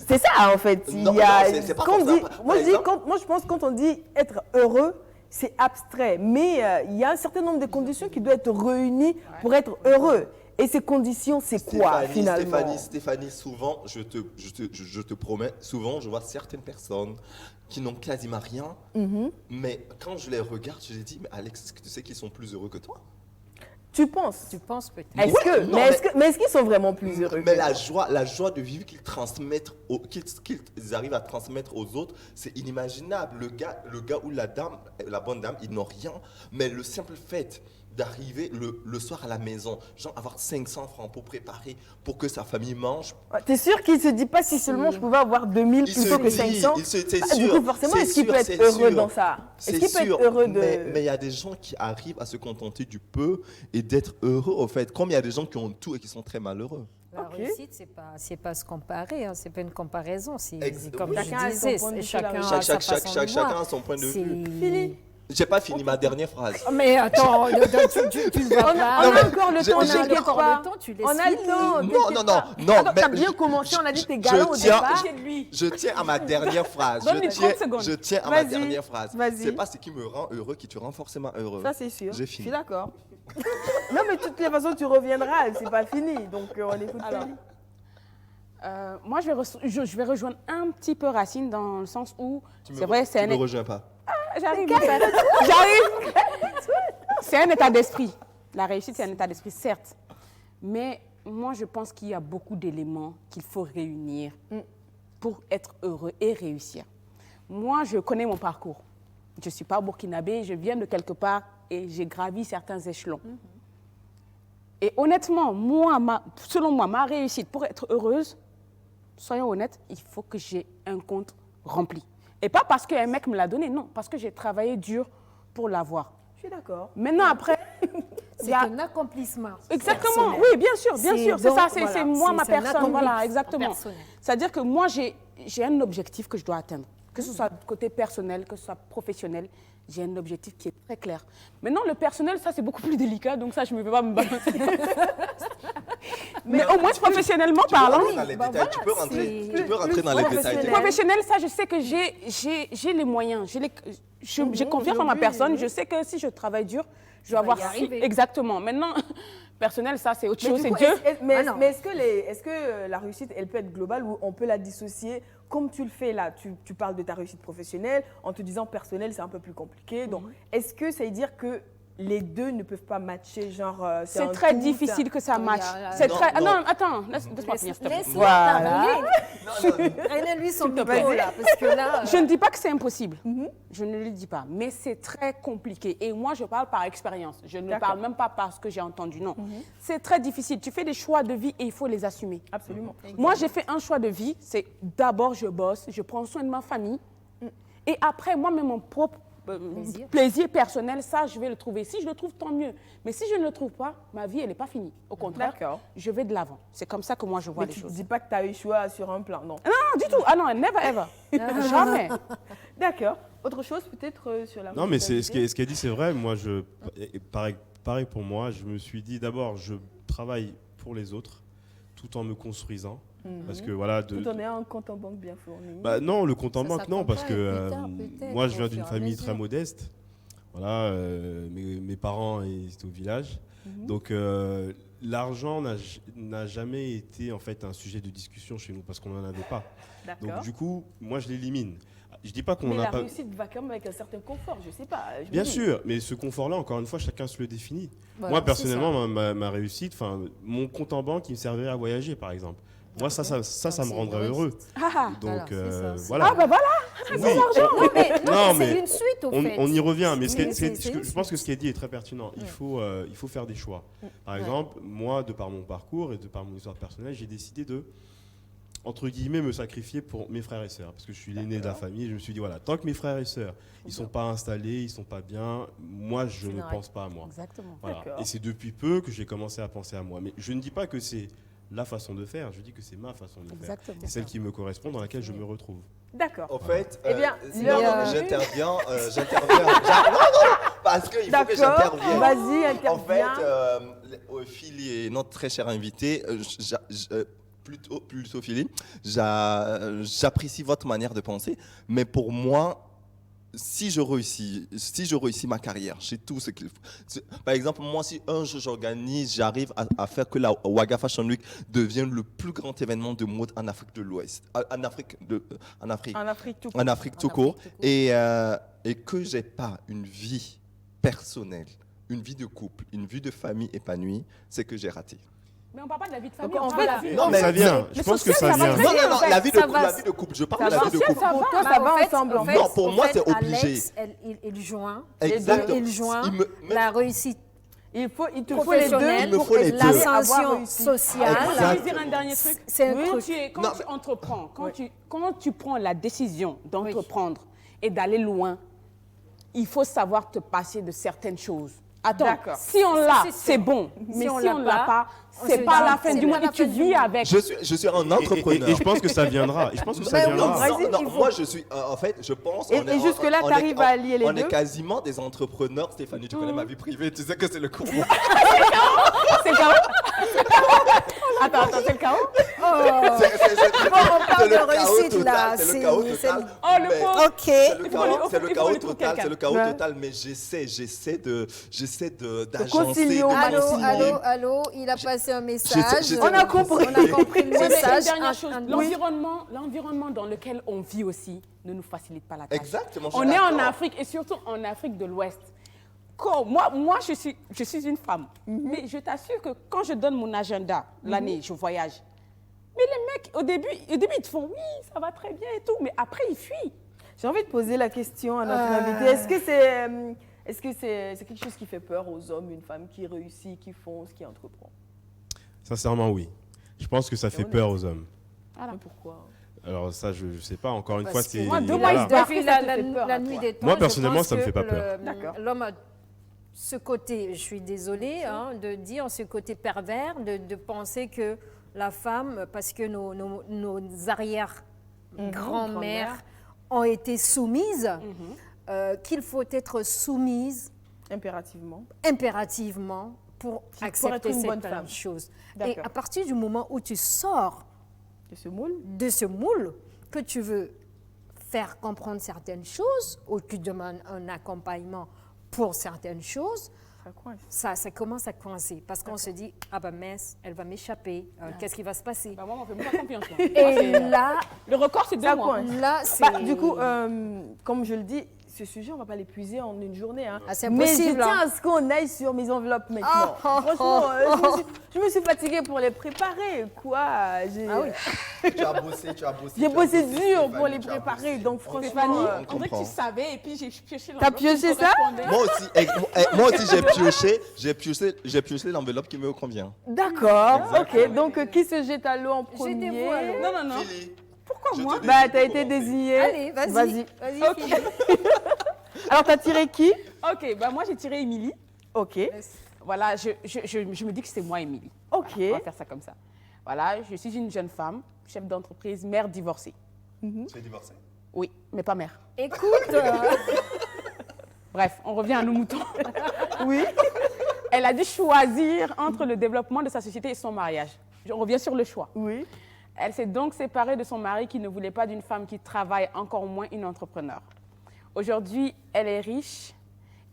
C'est ça, en fait. Non, c'est pas comme ça. Moi, je pense que quand on dit être heureux, c'est abstrait. Mais il y a un certain nombre de conditions qui doivent être réunies pour être heureux. Et ces conditions, c'est quoi, finalement? Stéphanie, souvent, je te promets, souvent, je vois certaines personnes qui n'ont quasiment rien, mais quand je les regarde, je les dis, mais Alex, est-ce que tu sais qu'ils sont plus heureux que toi? Tu penses? Tu penses peut-être. Est-ce qu'ils sont vraiment plus heureux? Mais la joie de vivre qu'ils transmettent, qu'ils arrivent à transmettre aux autres, c'est inimaginable. Le gars ou la bonne dame, ils n'ont rien, mais le simple fait d'arriver le soir à la maison, genre avoir 500 francs pour préparer, pour que sa famille mange. T'es sûr qu'il ne se dit pas si seulement je pouvais avoir 2000 plutôt que 500? Du coup, forcément, est-ce qu'il peut être heureux dans ça? Est-ce qu'il peut être heureux de... Mais il y a des gens qui arrivent à se contenter du peu et d'être heureux, au fait. Comme il y a des gens qui ont tout et qui sont très malheureux. La réussite, c'est pas se comparer, hein, c'est pas une comparaison. C'est comme chacun je disais, chacun a son point de vue. J'ai pas fini ma dernière phrase. Mais attends, tu le vois pas. On a encore le temps, on a encore le temps, tu laisses. On a le temps. Non. T'as bien commencé, on a dit tes galants au départ. Je tiens à ma dernière phrase. Je tiens à ma dernière phrase. C'est pas ce qui me rend heureux qui te rend forcément heureux. Ça, c'est sûr. J'ai Je fini. suis d'accord. Non, mais de toutes les façons, tu reviendras, c'est pas fini. Donc, on écoute. Moi, je vais rejoindre un petit peu Racine dans le sens où, c'est vrai, Tu me rejoins pas. J'arrive. J'arrive. C'est un état d'esprit. La réussite, c'est un état d'esprit, certes. Mais moi, je pense qu'il y a beaucoup d'éléments qu'il faut réunir pour être heureux et réussir. Moi, je connais mon parcours. Je ne suis pas burkinabé, je viens de quelque part et j'ai gravi certains échelons. Et honnêtement, selon moi, ma réussite pour être heureuse, soyons honnêtes, il faut que j'ai un compte rempli. Et pas parce qu'un mec me l'a donné, non, parce que j'ai travaillé dur pour l'avoir. Je suis d'accord. Maintenant, après... C'est un accomplissement. Exactement, personnel. oui, bien sûr, c'est ça, c'est moi, ma personne, voilà, exactement. Personnel. C'est-à-dire que moi, j'ai un objectif que je dois atteindre, que ce soit côté personnel, que ce soit professionnel, j'ai un objectif qui est très clair. Maintenant, le personnel, ça, c'est beaucoup plus délicat, donc ça, je ne peux pas me balancer. Mais au moins, professionnellement parlant... Tu peux rentrer dans les détails. Professionnel, ça, je sais que j'ai les moyens, j'ai confiance en ma personne, je sais que si je travaille dur, je vais avoir... Exactement. Maintenant, personnel, ça, c'est autre chose, c'est Dieu. Mais est-ce que la réussite, elle peut être globale ou on peut la dissocier comme tu le fais là? Tu parles de ta réussite professionnelle en te disant personnel, c'est un peu plus compliqué. Donc, est-ce que ça veut dire que les deux ne peuvent pas matcher, genre... C'est très difficile que ça matche. C'est très... Non, attends, laisse-moi finir, s'il te plaît. Voilà. Prenez-lui son micro, là, parce que là... Je ne dis pas que c'est impossible. Je ne le dis pas. Mais c'est très compliqué. Et moi, je parle par expérience. Je ne parle même pas parce que j'ai entendu, non. C'est très difficile. Tu fais des choix de vie et il faut les assumer. Absolument. Moi, j'ai fait un choix de vie. C'est d'abord, je bosse, je prends soin de ma famille. Et après, moi-même, mon propre plaisir personnel, ça, je vais le trouver. Si je le trouve, tant mieux. Mais si je ne le trouve pas, ma vie, elle n'est pas finie. Au contraire, je vais de l'avant. C'est comme ça que moi, je vois les choses. Mais tu ne dis pas que tu as eu choix sur un plan, non? Non, du tout. Ah non, never ever. Jamais. D'accord. Autre chose, peut-être, sur la... Non, mais ce qu'elle dit, c'est vrai. Moi, pareil pour moi, je me suis dit, d'abord, je travaille pour les autres, tout en me construisant. Parce que voilà, Tout en ayant un compte en banque bien fourni. Bah non, le compte en Ça banque non, parce que s'accompagne plus tard, peut-être, moi je viens au d'une fur et à famille mesure. très modeste. Voilà, mes parents étaient au village, donc l'argent n'a jamais été en fait un sujet de discussion chez nous parce qu'on n'en avait pas. Donc D'accord. du coup, moi je l'élimine. Je dis pas qu'on Mais n'a la pas. réussite va quand même avec un certain confort, je sais pas. je me Bien dis. sûr, mais ce confort-là, encore une fois, chacun se le définit. Voilà, Moi, c'est personnellement, ma réussite, mon compte en banque, il me servirait à voyager, par exemple. Moi, ça me c'est rendrait une heureux. Ah, Donc, voilà, c'est ça, voilà. ah bah voilà. Oui. Non, mais, Non, c'est mais une suite, au fait. On y revient, mais C'est je pense que ce qui est dit est très pertinent. Il faut faire des choix. Par exemple, moi, de par mon parcours et de par mon histoire personnelle, j'ai décidé de, entre guillemets, me sacrifier pour mes frères et sœurs. Parce que je suis l'aîné de la famille. Je me suis dit, voilà, tant que mes frères et sœurs, ils ne sont pas installés, ils ne sont pas bien, moi, je ne pense pas à moi. Exactement. Voilà. D'accord. Et c'est depuis peu que j'ai commencé à penser à moi. Mais je ne dis pas que c'est la façon de faire, je dis que c'est ma façon de faire. Exactement. C'est celle qui me correspond, dans laquelle je me retrouve. D'accord. En fait, Eh bien, sinon, l'heure- j'interviens. Non, parce qu'il faut que D'accord. j'intervienne. Vas-y, En fait, interviens. Philly et notre très cher invité, plutôt Philly, j'apprécie votre manière de penser, mais pour moi, si je réussis ma carrière, j'ai tout ce qu'il faut. Par exemple, moi, si un jour j'arrive à faire que la Ouaga Fashion Week devienne le plus grand événement de mode en Afrique de l'Ouest, en Afrique tout court, et que j'ai pas une vie personnelle, une vie de couple, une vie de famille épanouie, c'est que j'ai raté. Mais on parle pas de la vie de famille, Donc, on en parle de la fait, vie. Non, mais ça vient. Je pense que ça vient. Non, la vie de Ça couple, va, la vie de couple. Je parle de Ça la va, vie de couple. Pour toi, ça va ensemble. En fait, Non, pour moi, c'est obligé. Alex, il joint. Exactement. Il joint Il me- la réussite Il te faut les deux. professionnelle, Il me faut les deux. l'ascension sociale. Exact. Je vais dire un dernier truc. C'est un Quand truc. tu entreprends, quand tu prends la décision d'entreprendre et d'aller loin, il faut savoir te passer de certaines choses. Attends, D'accord. si on l'a, c'est sûr. c'est bon. Mais si on l'a l'a pas, on c'est se pas dit, la fin c'est du pas monde la et tu fin du vis monde. avec. Je suis un entrepreneur. Et je pense que ça viendra. Et je pense que ça Ben oui, viendra. Non, moi je suis, en fait, je pense. Et jusque-là, tu arrives à allier les On deux est quasiment des entrepreneurs. Stéphanie, tu connais ma vie privée, tu sais que c'est le cours. C'est chaos. Attends, c'est le chaos. On parle de réussite là. C'est le chaos c'est- total. Oh, le mais- pauvre. Ok. C'est le Il faut chaos, lui- c'est le il faut chaos lui trouver total, quelqu'un. c'est le chaos Ouais. total, mais j'essaie d'agencer, concilier au Allô, maximum. allô, il a passé un message. j'essaie- On a compris. On a compris le Oui, mais une message. dernière chose, Oui. l'environnement dans lequel on vit aussi ne nous facilite pas la tâche. Exactement. je suis On est en d'accord. Afrique et surtout en Afrique de l'Ouest. Moi, je suis une femme, mais je t'assure que quand je donne mon agenda l'année, je voyage. Mais les mecs, au début, ils te font oui, ça va très bien et tout, mais après, ils fuient. J'ai envie de poser la question à notre invité. Est-ce que c'est quelque chose qui fait peur aux hommes, une femme qui réussit, qui fonce, qui entreprend? Sincèrement, oui. Je pense que ça fait peur aux hommes. Mais pourquoi? Alors ça, je sais pas. Encore une Parce fois, que c'est... moi, voilà. depuis ça te la fait peur à nuit toi? des temps, Moi, je personnellement, pense ça me que fait pas peur. D'accord. L'homme a ce côté, je suis désolée de dire, ce côté pervers de penser que la femme, parce que nos arrière-grand-mères ont été soumises, qu'il faut être soumise impérativement pour accepter être une bonne cette femme. chose. Et D'accord. à partir du moment où tu sors de ce moule, que tu veux faire comprendre certaines choses, ou tu demandes un accompagnement pour certaines choses, Ça coince. ça commence à coincer. Parce qu'on se dit, ah ben mince, elle va m'échapper, qu'est-ce qui va se passer? Bah, moi, on ne fait pas confiance. moi. Et là, Le record, c'est 2 Ça mois. coince. là c'est... Bah, du coup, comme je le dis, ce sujet, on ne va pas l'épuiser en une journée. Hein. Ah, c'est Mais je impossible, tiens hein. à ce qu'on aille sur mes enveloppes maintenant. Oh, Franchement, je me suis fatiguée pour les préparer. Quoi, Tu as bossé. j'ai bossé dur Stéphanie, pour les tu as préparer. bossé. Donc franchement, Stéphanie, on on dirait que comprend. tu savais et puis j'ai pioché T'as l'enveloppe pioché qui ça? correspondait. Moi aussi, j'ai pioché l'enveloppe qui me convient. d'accord. Ok, donc qui se jette à l'eau en premier? Jetez-vous à l'eau. Non, non, non. Philly, Pourquoi je moi te Bah, dis t'as pour été commencer. désigné. Allez, vas-y. Ok. Philippe. Alors, t'as tiré qui? Ok, bah moi j'ai tiré Émilie. Ok. Voilà, je me dis que c'est moi, Émilie. Ok. On va faire ça comme ça. Voilà, je suis une jeune femme, chef d'entreprise, mère divorcée. Tu es divorcée? Oui, mais pas mère. Écoute, Bref, on revient à nos moutons. Oui. Elle a dû choisir entre le développement de sa société et son mariage. On revient sur le choix. Oui. Elle s'est donc séparée de son mari qui ne voulait pas d'une femme qui travaille, encore moins une entrepreneur. Aujourd'hui, elle est riche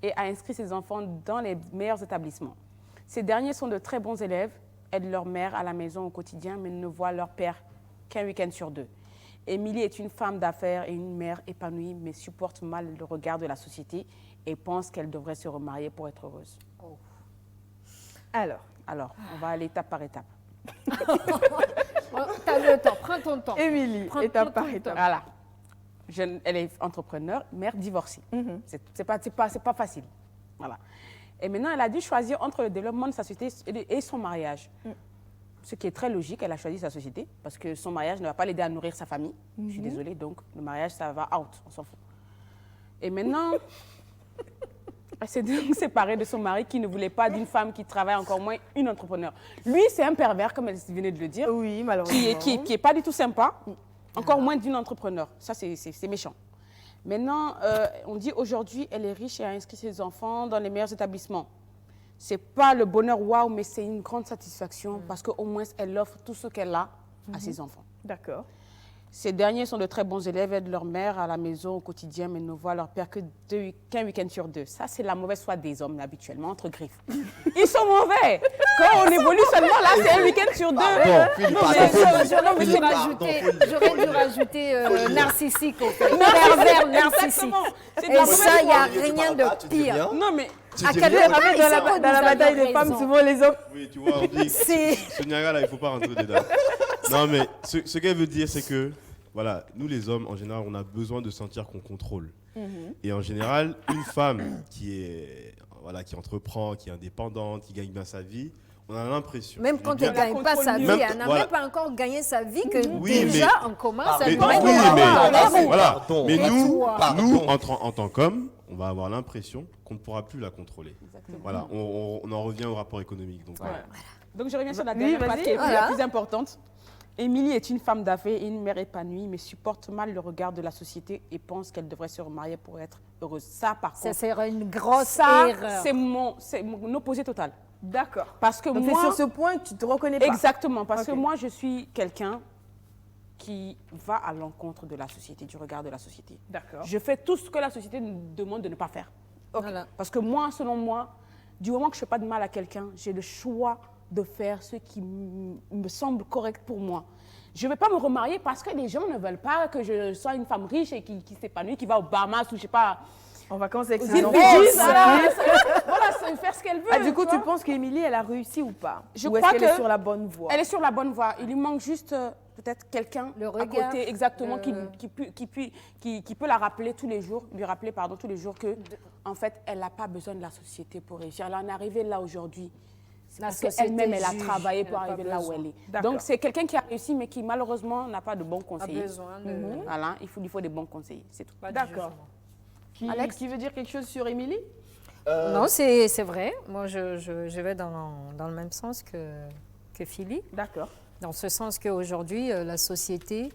et a inscrit ses enfants dans les meilleurs établissements. Ces derniers sont de très bons élèves, aident leur mère à la maison au quotidien, mais ne voient leur père qu'un week-end sur 2. Émilie est une femme d'affaires et une mère épanouie, mais supporte mal le regard de la société et pense qu'elle devrait se remarier pour être heureuse. Alors, on va aller étape par étape. T'as le temps, prends ton temps. Émilie, étape par étape. Voilà. Elle est entrepreneur, mère divorcée. C'est pas facile. Voilà. Et maintenant, elle a dû choisir entre le développement de sa société et son mariage. Ce qui est très logique, elle a choisi sa société parce que son mariage ne va pas l'aider à nourrir sa famille. Je suis désolée, donc le mariage, ça va out, on s'en fout. Et maintenant, elle s'est donc séparée de son mari qui ne voulait pas d'une femme qui travaille, encore moins une entrepreneur. Lui, c'est un pervers, comme elle venait de le dire. Oui, malheureusement. Qui est pas du tout sympa, encore moins d'une entrepreneur. Ça, c'est méchant. Maintenant, on dit aujourd'hui, elle est riche et a inscrit ses enfants dans les meilleurs établissements. C'est pas le bonheur waouh, mais c'est une grande satisfaction parce qu'au moins, elle offre tout ce qu'elle a à ses enfants. D'accord. Ces derniers sont de très bons élèves, aident leur mère à la maison au quotidien, mais ne voient leur père qu'un week-end sur 2. Ça, c'est la mauvaise foi des hommes, habituellement, entre griffes. Ils sont mauvais. Quand on évolue seulement, là, c'est un week-end sur 2. J'aurais dû rajouter narcissique, au fait. Pervers narcissique. Et ça, il n'y a rien de pire. Non, mais... Dans la bataille des femmes, souvent les hommes... Oui, tu vois, on dit... Sonia, là, il ne faut pas rentrer dedans. Non, mais ce qu'elle veut dire, c'est que, voilà, nous les hommes, en général, on a besoin de sentir qu'on contrôle. Et en général, une femme qui entreprend, qui est indépendante, qui gagne bien sa vie, on a l'impression... Même quand elle ne gagne pas sa vie, elle n'a même pas encore gagné sa vie, que déjà, on commence à... Mais nous, en tant qu'hommes, on va avoir l'impression qu'on ne pourra plus la contrôler. Exactement. Voilà, on en revient au rapport économique. Donc, donc je reviens sur la dernière partie qui est la plus importante. Émilie est une femme d'affaires et une mère épanouie, mais supporte mal le regard de la société et pense qu'elle devrait se remarier pour être heureuse. Ça, par contre... Ça serait une grosse erreur. C'est mon opposé total. D'accord. Parce que donc moi... sur ce point, tu ne te reconnais pas. Exactement, parce que moi, je suis quelqu'un qui va à l'encontre de la société, du regard de la société. D'accord. Je fais tout ce que la société nous demande de ne pas faire. Voilà. Parce que moi, selon moi, du moment que je ne fais pas de mal à quelqu'un, j'ai le choix de faire ce qui me semble correct pour moi. Je ne vais pas me remarier parce que les gens ne veulent pas que je sois une femme riche et qui s'épanouit, qui va au Bahamas ou je ne sais pas... En vacances avec ses enfants. Voilà, c'est faire ce qu'elle veut. Du coup, tu penses qu'Émilie, elle a réussi ou pas? Je crois qu'elle est sur la bonne voie? Elle est sur la bonne voie. Il lui manque juste peut-être quelqu'un à côté, exactement, qui peut la rappeler tous les jours, lui rappeler tous les jours que, en fait, elle n'a pas besoin de la société pour réussir. Elle en est arrivée là aujourd'hui. Parce qu'elle-même, elle a travaillé pour arriver là où elle est. Donc, c'est quelqu'un qui a réussi, mais qui, malheureusement, n'a pas de bons conseillers. Voilà, il faut des bons conseillers, c'est tout. D'accord. Alex, qui veut dire quelque chose sur Émilie? Non, c'est vrai. Moi, je vais dans le même sens que Philly. D'accord. Dans ce sens qu'aujourd'hui, la société,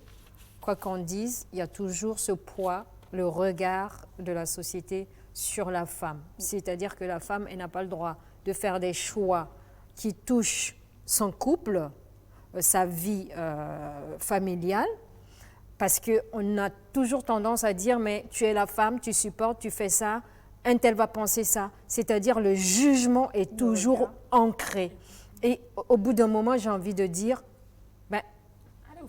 quoi qu'on dise, il y a toujours ce poids, le regard de la société sur la femme. C'est-à-dire que la femme, elle n'a pas le droit de faire des choix qui touchent son couple, sa vie familiale, parce qu'on a toujours tendance à dire, mais tu es la femme, tu supportes, tu fais ça, un tel va penser ça. C'est-à-dire le jugement est toujours ancré. Et au bout d'un moment, j'ai envie de dire,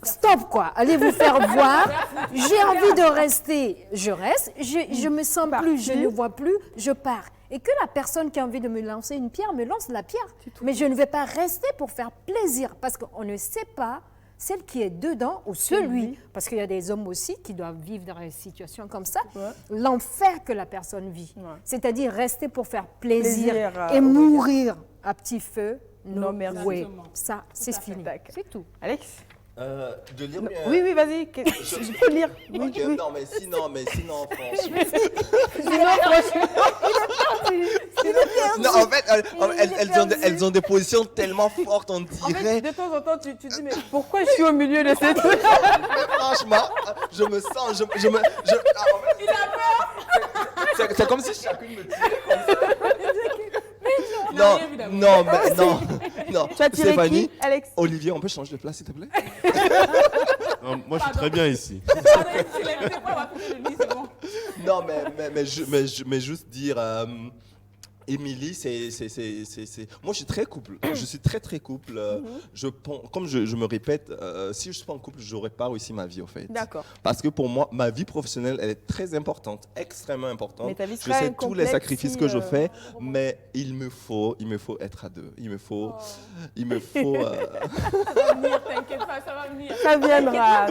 stop quoi, allez vous faire voir, j'ai envie de rester, je reste, je me sens plus, je ne vois plus, je pars. Et que la personne qui a envie de me lancer une pierre me lance la pierre. Mais je ne vais pas rester pour faire plaisir, parce qu'on ne sait pas celle qui est dedans ou celui. Parce qu'il y a des hommes aussi qui doivent vivre dans des situations comme ça. L'enfer que la personne vit. C'est-à-dire rester pour faire plaisir et mourir à petit feu. Non, merci. Ça, c'est fini. C'est tout. Alex? De lire Oui, vas-y. Je peux lire. Oui. Non, mais sinon, franchement. Non, en fait, elles ont des positions tellement fortes, on dirait. En fait, de temps en temps, tu dis, mais pourquoi je suis au milieu de cette... Franchement, je me sens... Il a peur. C'est comme si chacune me disait comme ça. Non, Non, Tu as tiré Stéphanie, qui, Alex? Olivier, on peut changer de place, s'il te plaît? Non, moi, je suis très bien ici. Non, mais juste dire, Émilie, moi, je suis très couple. Je suis très, très couple. Comme je me répète, si je ne suis pas en couple, je n'aurais pas réussi ma vie, en fait. D'accord. Parce que pour moi, ma vie professionnelle, elle est très importante, extrêmement importante. Mais ta vie Je sera sais tous les incomplète sacrifices si, que je fais, mais il me faut être à deux. Il me faut. T'inquiète pas, ça va venir. Ça viendra.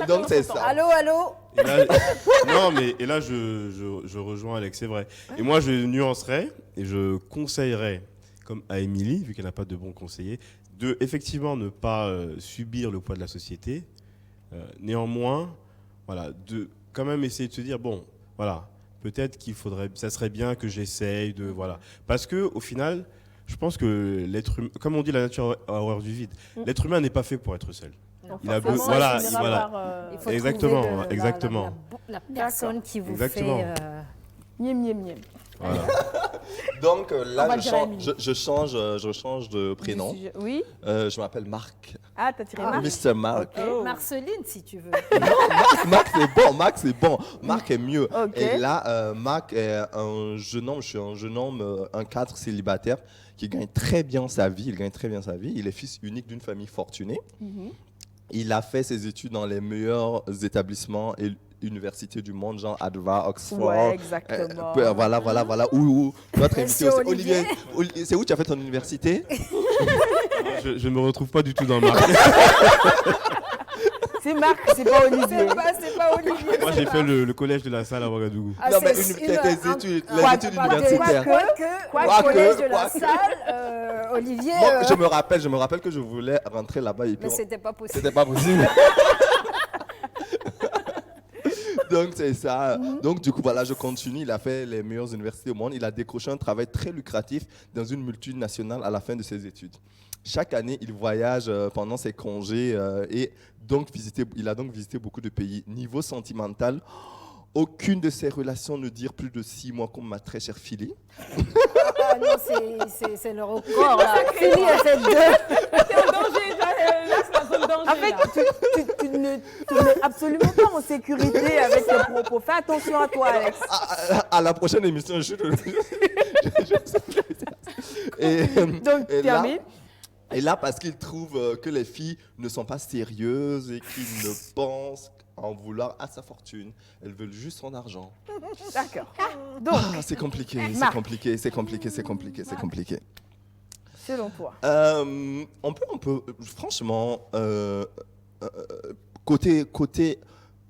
Donc, c'est ça. Allô, allô. Et là, non, mais et là, je rejoins Alex, c'est vrai. Et moi, je nuancerais et je conseillerais, comme à Émilie, vu qu'elle n'a pas de bons conseillers, de effectivement ne pas subir le poids de la société. Néanmoins, voilà, de quand même essayer de se dire, bon, voilà, peut-être ça serait bien que j'essaye de, voilà. Parce que au final, je pense que l'être humain, comme on dit, la nature a horreur du vide. L'être humain n'est pas fait pour être seul. Il a besoin, voilà. Il faut Exactement, trouver exactement. la personne qui vous Exactement. fait... Miem. Voilà. Donc là, On va dire je change de prénom. Oui. Je m'appelle Marc. Ah, t'as tiré Marc? Mr. Marc. Oh. Marceline, si tu veux. Marc, c'est bon. Marc est mieux. Ok. Et là, Marc est un jeune homme. Je suis un jeune homme, un cadre célibataire qui gagne très bien sa vie. Il gagne très bien sa vie. Il est fils unique d'une famille fortunée. Il a fait ses études dans les meilleurs établissements et universités du monde, genre Harvard, Oxford. Ouais, exactement. Voilà. Où notre invité aussi. Olivier. Olivier, c'est où tu as fait ton université? Je ne me retrouve pas du tout dans Marc. C'est Marc, c'est pas Olivier. C'est pas Olivier. Moi, j'ai fait le collège de la Salle à Ouagadougou. Non, mais tes études universitaires. Quoique, collège de la Salle, Olivier... Moi, je me rappelle que je voulais rentrer là-bas. Et puis mais c'était pas possible. C'était pas possible. Donc, c'est ça. Donc, du coup, voilà, je continue. Il a fait les meilleures universités au monde. Il a décroché un travail très lucratif dans une multinationale à la fin de ses études. Chaque année, il voyage pendant ses congés et donc il a donc visité beaucoup de pays. Niveau sentimental, aucune de ses relations ne dure plus de 6 mois, comme ma très chère Philly. Ah non, c'est le record. Là. Philly a fait 2. T'es en danger, là, c'est la zone danger. En fait, tu ne te mets absolument pas en sécurité avec tes propos. Fais attention à toi, Alex. À la prochaine émission, Donc, termine. Et là, parce qu'il trouve que les filles ne sont pas sérieuses et qu'ils ne pensent en vouloir à sa fortune. Elles veulent juste son argent. D'accord. Donc, c'est compliqué, c'est compliqué. Selon toi. On peut, franchement, côté,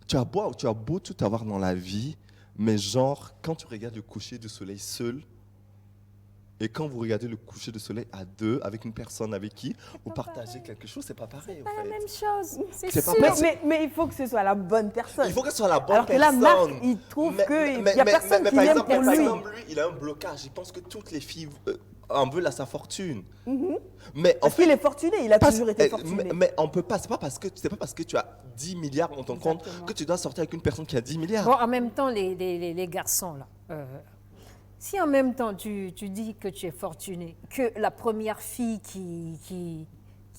tu as beau tout avoir dans la vie, mais genre, quand tu regardes le coucher du soleil seul, et quand vous regardez le coucher de soleil à deux, avec une personne avec qui vous partagez quelque chose, c'est pas pareil. C'est pas la même chose, c'est C'est sûr. pas Mais il faut que ce soit la bonne personne. Il faut que ce soit la bonne Alors que là, personne. Marc, il trouve qu'il n'y a personne qui l'aime pour Par lui. exemple, lui, il a un blocage. Il pense que toutes les filles en veulent à sa fortune. Mais en Parce fait, qu'il est fortuné, il a toujours été fortuné. mais on peut pas. C'est pas parce que tu as 10 milliards dans ton compte que tu dois sortir avec une personne qui a 10 milliards. Bon, en même temps, les garçons, là, si en même temps tu dis que tu es fortuné, que la première fille qui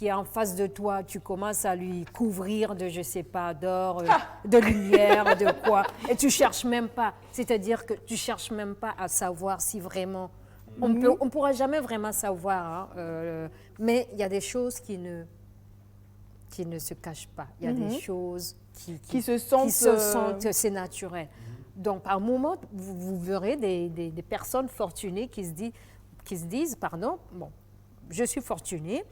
est en face de toi, tu commences à lui couvrir de, je sais pas, d'or, de lumière, de quoi, et tu cherches même pas, c'est-à-dire que tu cherches même pas à savoir si vraiment, on pourra jamais vraiment savoir, hein, mais il y a des choses qui ne se cachent pas, il y a des choses qui se sentent, c'est naturel. Donc, par moment, vous verrez des personnes fortunées qui se disent, pardon, bon, je suis fortunée,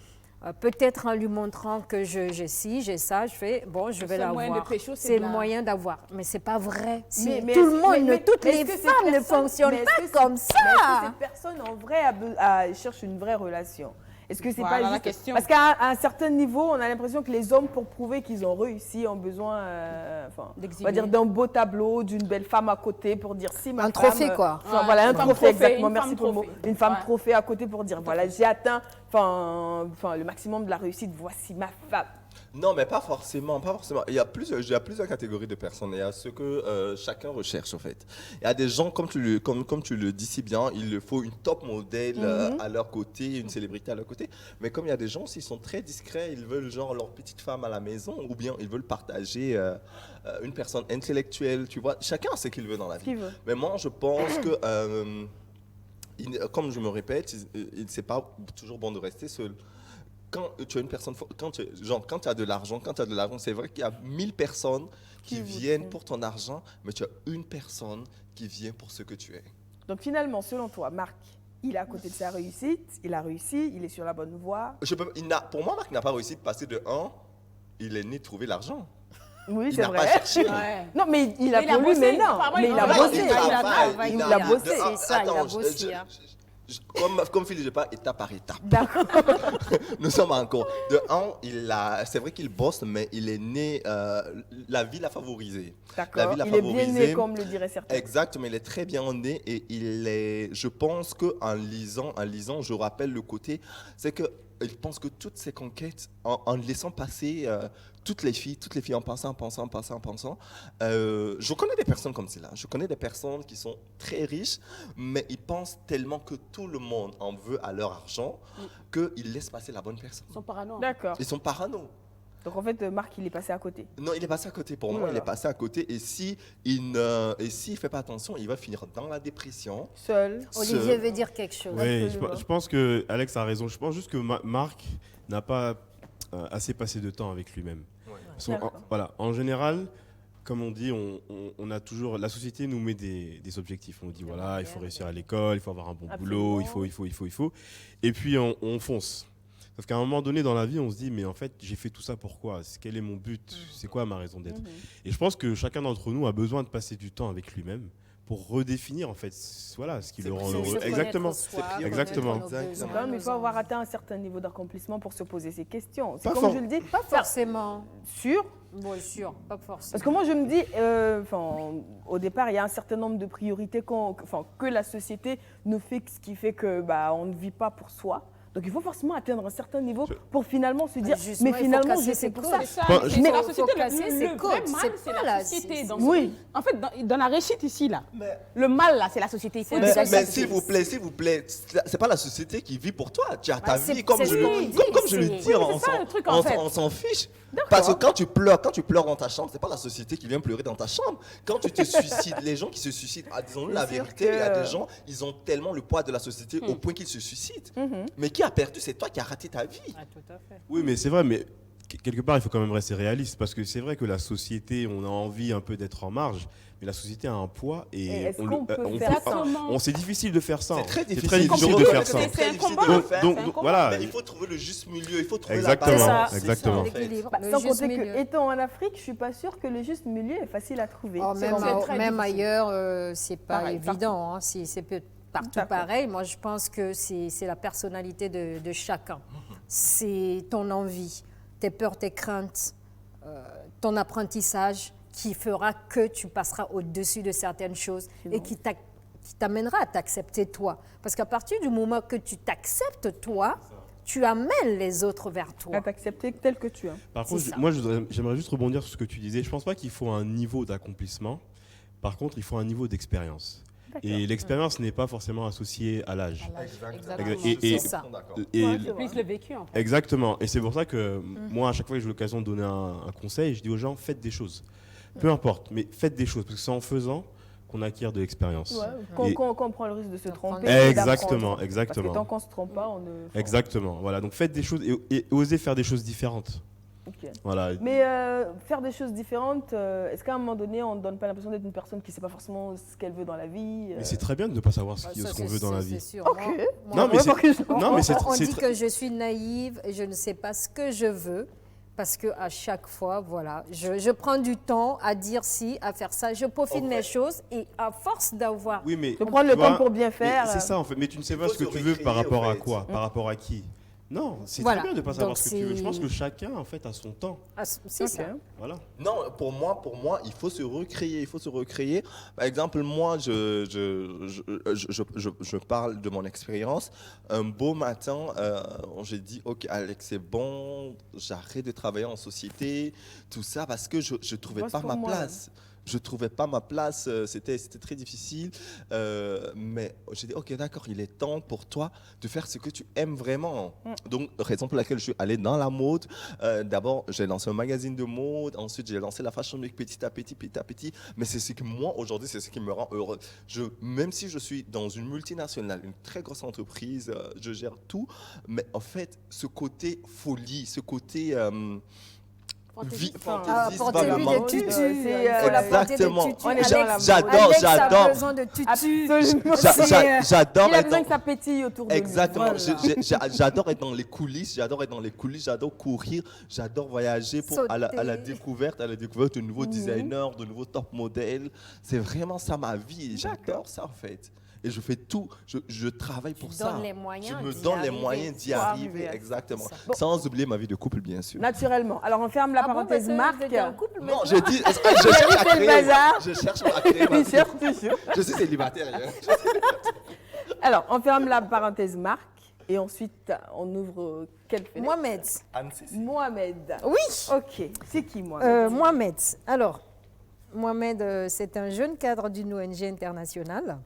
peut-être en lui montrant que j'ai ci, j'ai ça, je fais, bon, je vais l'avoir. C'est le moyen d'avoir. Mais ce n'est pas vrai. Mais tout le monde, toutes les femmes ne fonctionnent pas comme ça. Mais est-ce que cette personne, en vrai, cherche une vraie relation? Est-ce que c'est pas juste... la question. Parce qu'à un certain niveau, on a l'impression que les hommes, pour prouver qu'ils ont réussi, ont besoin, on va dire, d'un beau tableau, d'une belle femme à côté pour dire si ma un femme, trophée, quoi. Voilà, un trophée, exactement. Une Merci femme pour le mot. trophée. Une femme trophée à côté pour dire voilà, j'ai atteint le maximum de la réussite. Voici ma femme. Non, mais pas forcément, pas forcément. Il y a plusieurs catégories de personnes. Il y a ce que chacun recherche, en fait. Il y a des gens, comme tu le dis si bien, il faut une top modèle à leur côté, une célébrité à leur côté. Mais comme il y a des gens aussi, ils sont très discrets, ils veulent genre leur petite femme à la maison, ou bien ils veulent partager une personne intellectuelle, tu vois. Chacun a ce qu'il veut dans la vie. Mais moi, je pense que, comme je me répète, c'est pas toujours bon de rester seul. Quand tu as une personne, quand tu as de l'argent, c'est vrai qu'il y a 1000 personnes qui viennent pour ton argent, mais tu as une personne qui vient pour ce que tu es. Donc finalement, selon toi, Marc, il est à côté de sa réussite, il a réussi, il est sur la bonne voie. Pour moi, Marc n'a pas réussi de passer de 1, il est né de trouver l'argent. Oui, il c'est n'a vrai. pas cherché. Ouais. Non, mais il a pour lui, mais non. Mais il a bossé. Il a bossé. C'est ça, il a bossé. Comme Philippe, je pas étape par étape. D'accord. Nous sommes encore. De 1, c'est vrai qu'il bosse, mais il est né, la vie l'a favorisé. D'accord, il est bien né, comme le dirait certains. Exact, mais il est très bien né et je pense qu'en lisant, je rappelle le côté, c'est que il pense que toutes ces conquêtes, en laissant passer toutes les filles en pensant. Je connais des personnes comme cela. Je connais des personnes qui sont très riches, mais ils pensent tellement que tout le monde en veut à leur argent qu'ils laissent passer la bonne personne. Ils sont parano. D'accord. Ils sont parano. Donc en fait, Marc, il est passé à côté. Non, il est passé à côté. Pour moi, il est passé à côté. Et s'il ne fait pas attention, il va finir dans la dépression. Seul. Olivier veut dire quelque chose. Oui, je pense que Alex a raison. Je pense juste que Marc n'a pas assez passé de temps avec lui-même. Ouais. Voilà. En général, comme on dit, on a toujours, la société nous met des objectifs. On nous dit voilà, il faut réussir à l'école, il faut avoir un bon boulot, il faut. Et puis on fonce. Sauf qu'à un moment donné dans la vie, on se dit, mais en fait, j'ai fait tout ça pourquoi ? Quel est mon but ? C'est quoi ma raison d'être ? Et je pense que chacun d'entre nous a besoin de passer du temps avec lui-même pour redéfinir en fait, voilà, ce qui le rend heureux. Exactement. Exactement. Il faut avoir atteint un certain niveau d'accomplissement pour se poser ces questions. C'est comme je le dis, pas forcément. Sûr ? Bon, sûr, pas forcément. Parce que moi, je me dis, au départ, il y a un certain nombre de priorités que la société nous fixe, qui fait que on ne vit pas pour soi. Donc il faut forcément atteindre un certain niveau pour finalement se dire, mais finalement, je sais pour ça. Mais la société, le vrai mal, c'est la société. Oui. En fait, dans la réussite ici, là, le mal, là, c'est la société. Mais s'il vous plaît, c'est pas la société qui vit pour toi. Tu as ta vie, comme je le dis, on s'en fiche. Parce que quand tu pleures dans ta chambre, c'est pas la société qui vient pleurer dans ta chambre. Quand tu te suicides, les gens qui se suicident, disons-nous la vérité, il y a des gens, ils ont tellement le poids de la société au point qu'ils se suicident. Mais qui a perdu, c'est toi qui as raté ta vie. Tout à fait. Oui, mais c'est vrai, mais quelque part, il faut quand même rester réaliste, parce que c'est vrai que la société, on a envie un peu d'être en marge, mais la société a un poids et c'est difficile de faire ça. C'est très difficile, de faire ça. C'est un combat. Donc voilà. Mais il faut trouver le juste milieu, il faut trouver la balance. Exactement. Sans compter que, étant en Afrique, je suis pas sûre que le juste milieu est facile à trouver. Même ailleurs, c'est pas évident. C'est partout pareil. Moi, je pense que c'est la personnalité de chacun. C'est ton envie, tes peurs, tes craintes, ton apprentissage qui fera que tu passeras au-dessus de certaines choses et qui t'amènera à t'accepter toi. Parce qu'à partir du moment que tu t'acceptes toi, tu amènes les autres vers toi. À t'accepter tel que tu es. Par contre, moi, j'aimerais juste rebondir sur ce que tu disais. Je ne pense pas qu'il faut un niveau d'accomplissement. Par contre, il faut un niveau d'expérience. Et l'expérience n'est pas forcément associée à l'âge. C'est ça. Et plus le vécu, en fait. Exactement. Et c'est pour ça que moi, à chaque fois que j'ai l'occasion de donner un conseil, je dis aux gens, faites des choses. Peu importe, mais faites des choses. Parce que c'est en faisant qu'on acquiert de l'expérience. Qu'on prend le risque de se tromper. Exactement. Parce que tant qu'on ne se trompe pas, on ne... Exactement. Voilà. Donc faites des choses et osez faire des choses différentes. Okay. Voilà. Mais faire des choses différentes, est-ce qu'à un moment donné, on ne donne pas l'impression d'être une personne qui ne sait pas forcément ce qu'elle veut dans la vie Mais c'est très bien de ne pas savoir ce qu'on veut dans la vie. C'est sûr. Okay. On dit que je suis naïve et je ne sais pas ce que je veux. Parce qu'à chaque fois, voilà, je prends du temps à dire si, à faire ça. Je profite mes choses et à force d'avoir... Oui, mais prendre le temps pour bien faire. C'est ça, en fait. Mais tu ne sais pas ce que tu veux par rapport à quoi, par rapport à qui. Non, c'est Voilà. très bien de ne pas savoir Donc, ce que tu veux. Je c'est- pense que chacun, en fait, a son temps. Ah, c'est ça. Voilà. Non, pour moi, il faut se recréer. Il faut se recréer. Par exemple, moi, je parle de mon expérience. Un beau matin, j'ai dit, OK, Alex, c'est bon, j'arrête de travailler en société, tout ça, parce que je ne trouvais Bosse pas pour ma moi, place. Je ne trouvais pas ma place, c'était très difficile. Mais j'ai dit, OK, d'accord, il est temps pour toi de faire ce que tu aimes vraiment. Donc, raison pour laquelle je suis allé dans la mode. D'abord, j'ai lancé un magazine de mode. Ensuite, j'ai lancé la Fashion Week petit à petit. Mais c'est ce que moi, aujourd'hui, c'est ce qui me rend heureux. Même si je suis dans une multinationale, une très grosse entreprise, je gère tout. Mais en fait, ce côté folie, ce côté... fantaisiste, Porter lui vagabond. des tutus. Exactement. J'adore. J'adore. besoin de tutus. J'adore. Il a besoin que ça pétille autour de lui. Exactement. Voilà. J'adore être dans les coulisses. J'adore courir. J'adore voyager à la découverte de nouveaux designers, de nouveaux top modèles. C'est vraiment ça ma vie. J'adore ça en fait. Et je fais tout, je travaille pour ça. Les moyens je me donne les moyens d'y arriver, exactement. Sans oublier ma vie de couple, bien sûr. Naturellement. Alors, on ferme la parenthèse marque. Non, j'ai dit, je cherche à créer ma vie. Je suis célibataire. Alors, on ferme la parenthèse marque et ensuite, on ouvre quelle fenêtre? Mohamed. Mohamed. Oui. OK. C'est qui, Mohamed? Mohamed. Alors, Mohamed, c'est un jeune cadre d'une ONG internationale.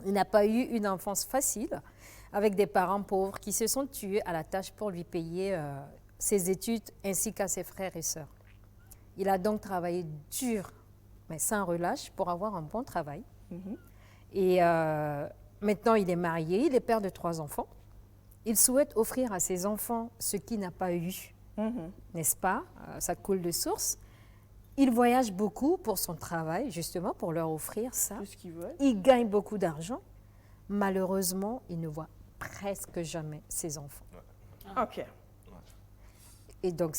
Il n'a pas eu une enfance facile avec des parents pauvres qui se sont tués à la tâche pour lui payer ses études ainsi qu'à ses frères et sœurs. Il a donc travaillé dur, mais sans relâche, pour avoir un bon travail. Et maintenant, il est marié, il est père de 3 enfants. Il souhaite offrir à ses enfants ce qu'il n'a pas eu, n'est-ce pas? Ça coule de source. Il voyage beaucoup pour son travail, justement, pour leur offrir ça. Tout ce qu'ils veulent. Il gagne beaucoup d'argent. Malheureusement, il ne voit presque jamais ses enfants. OK. Et donc,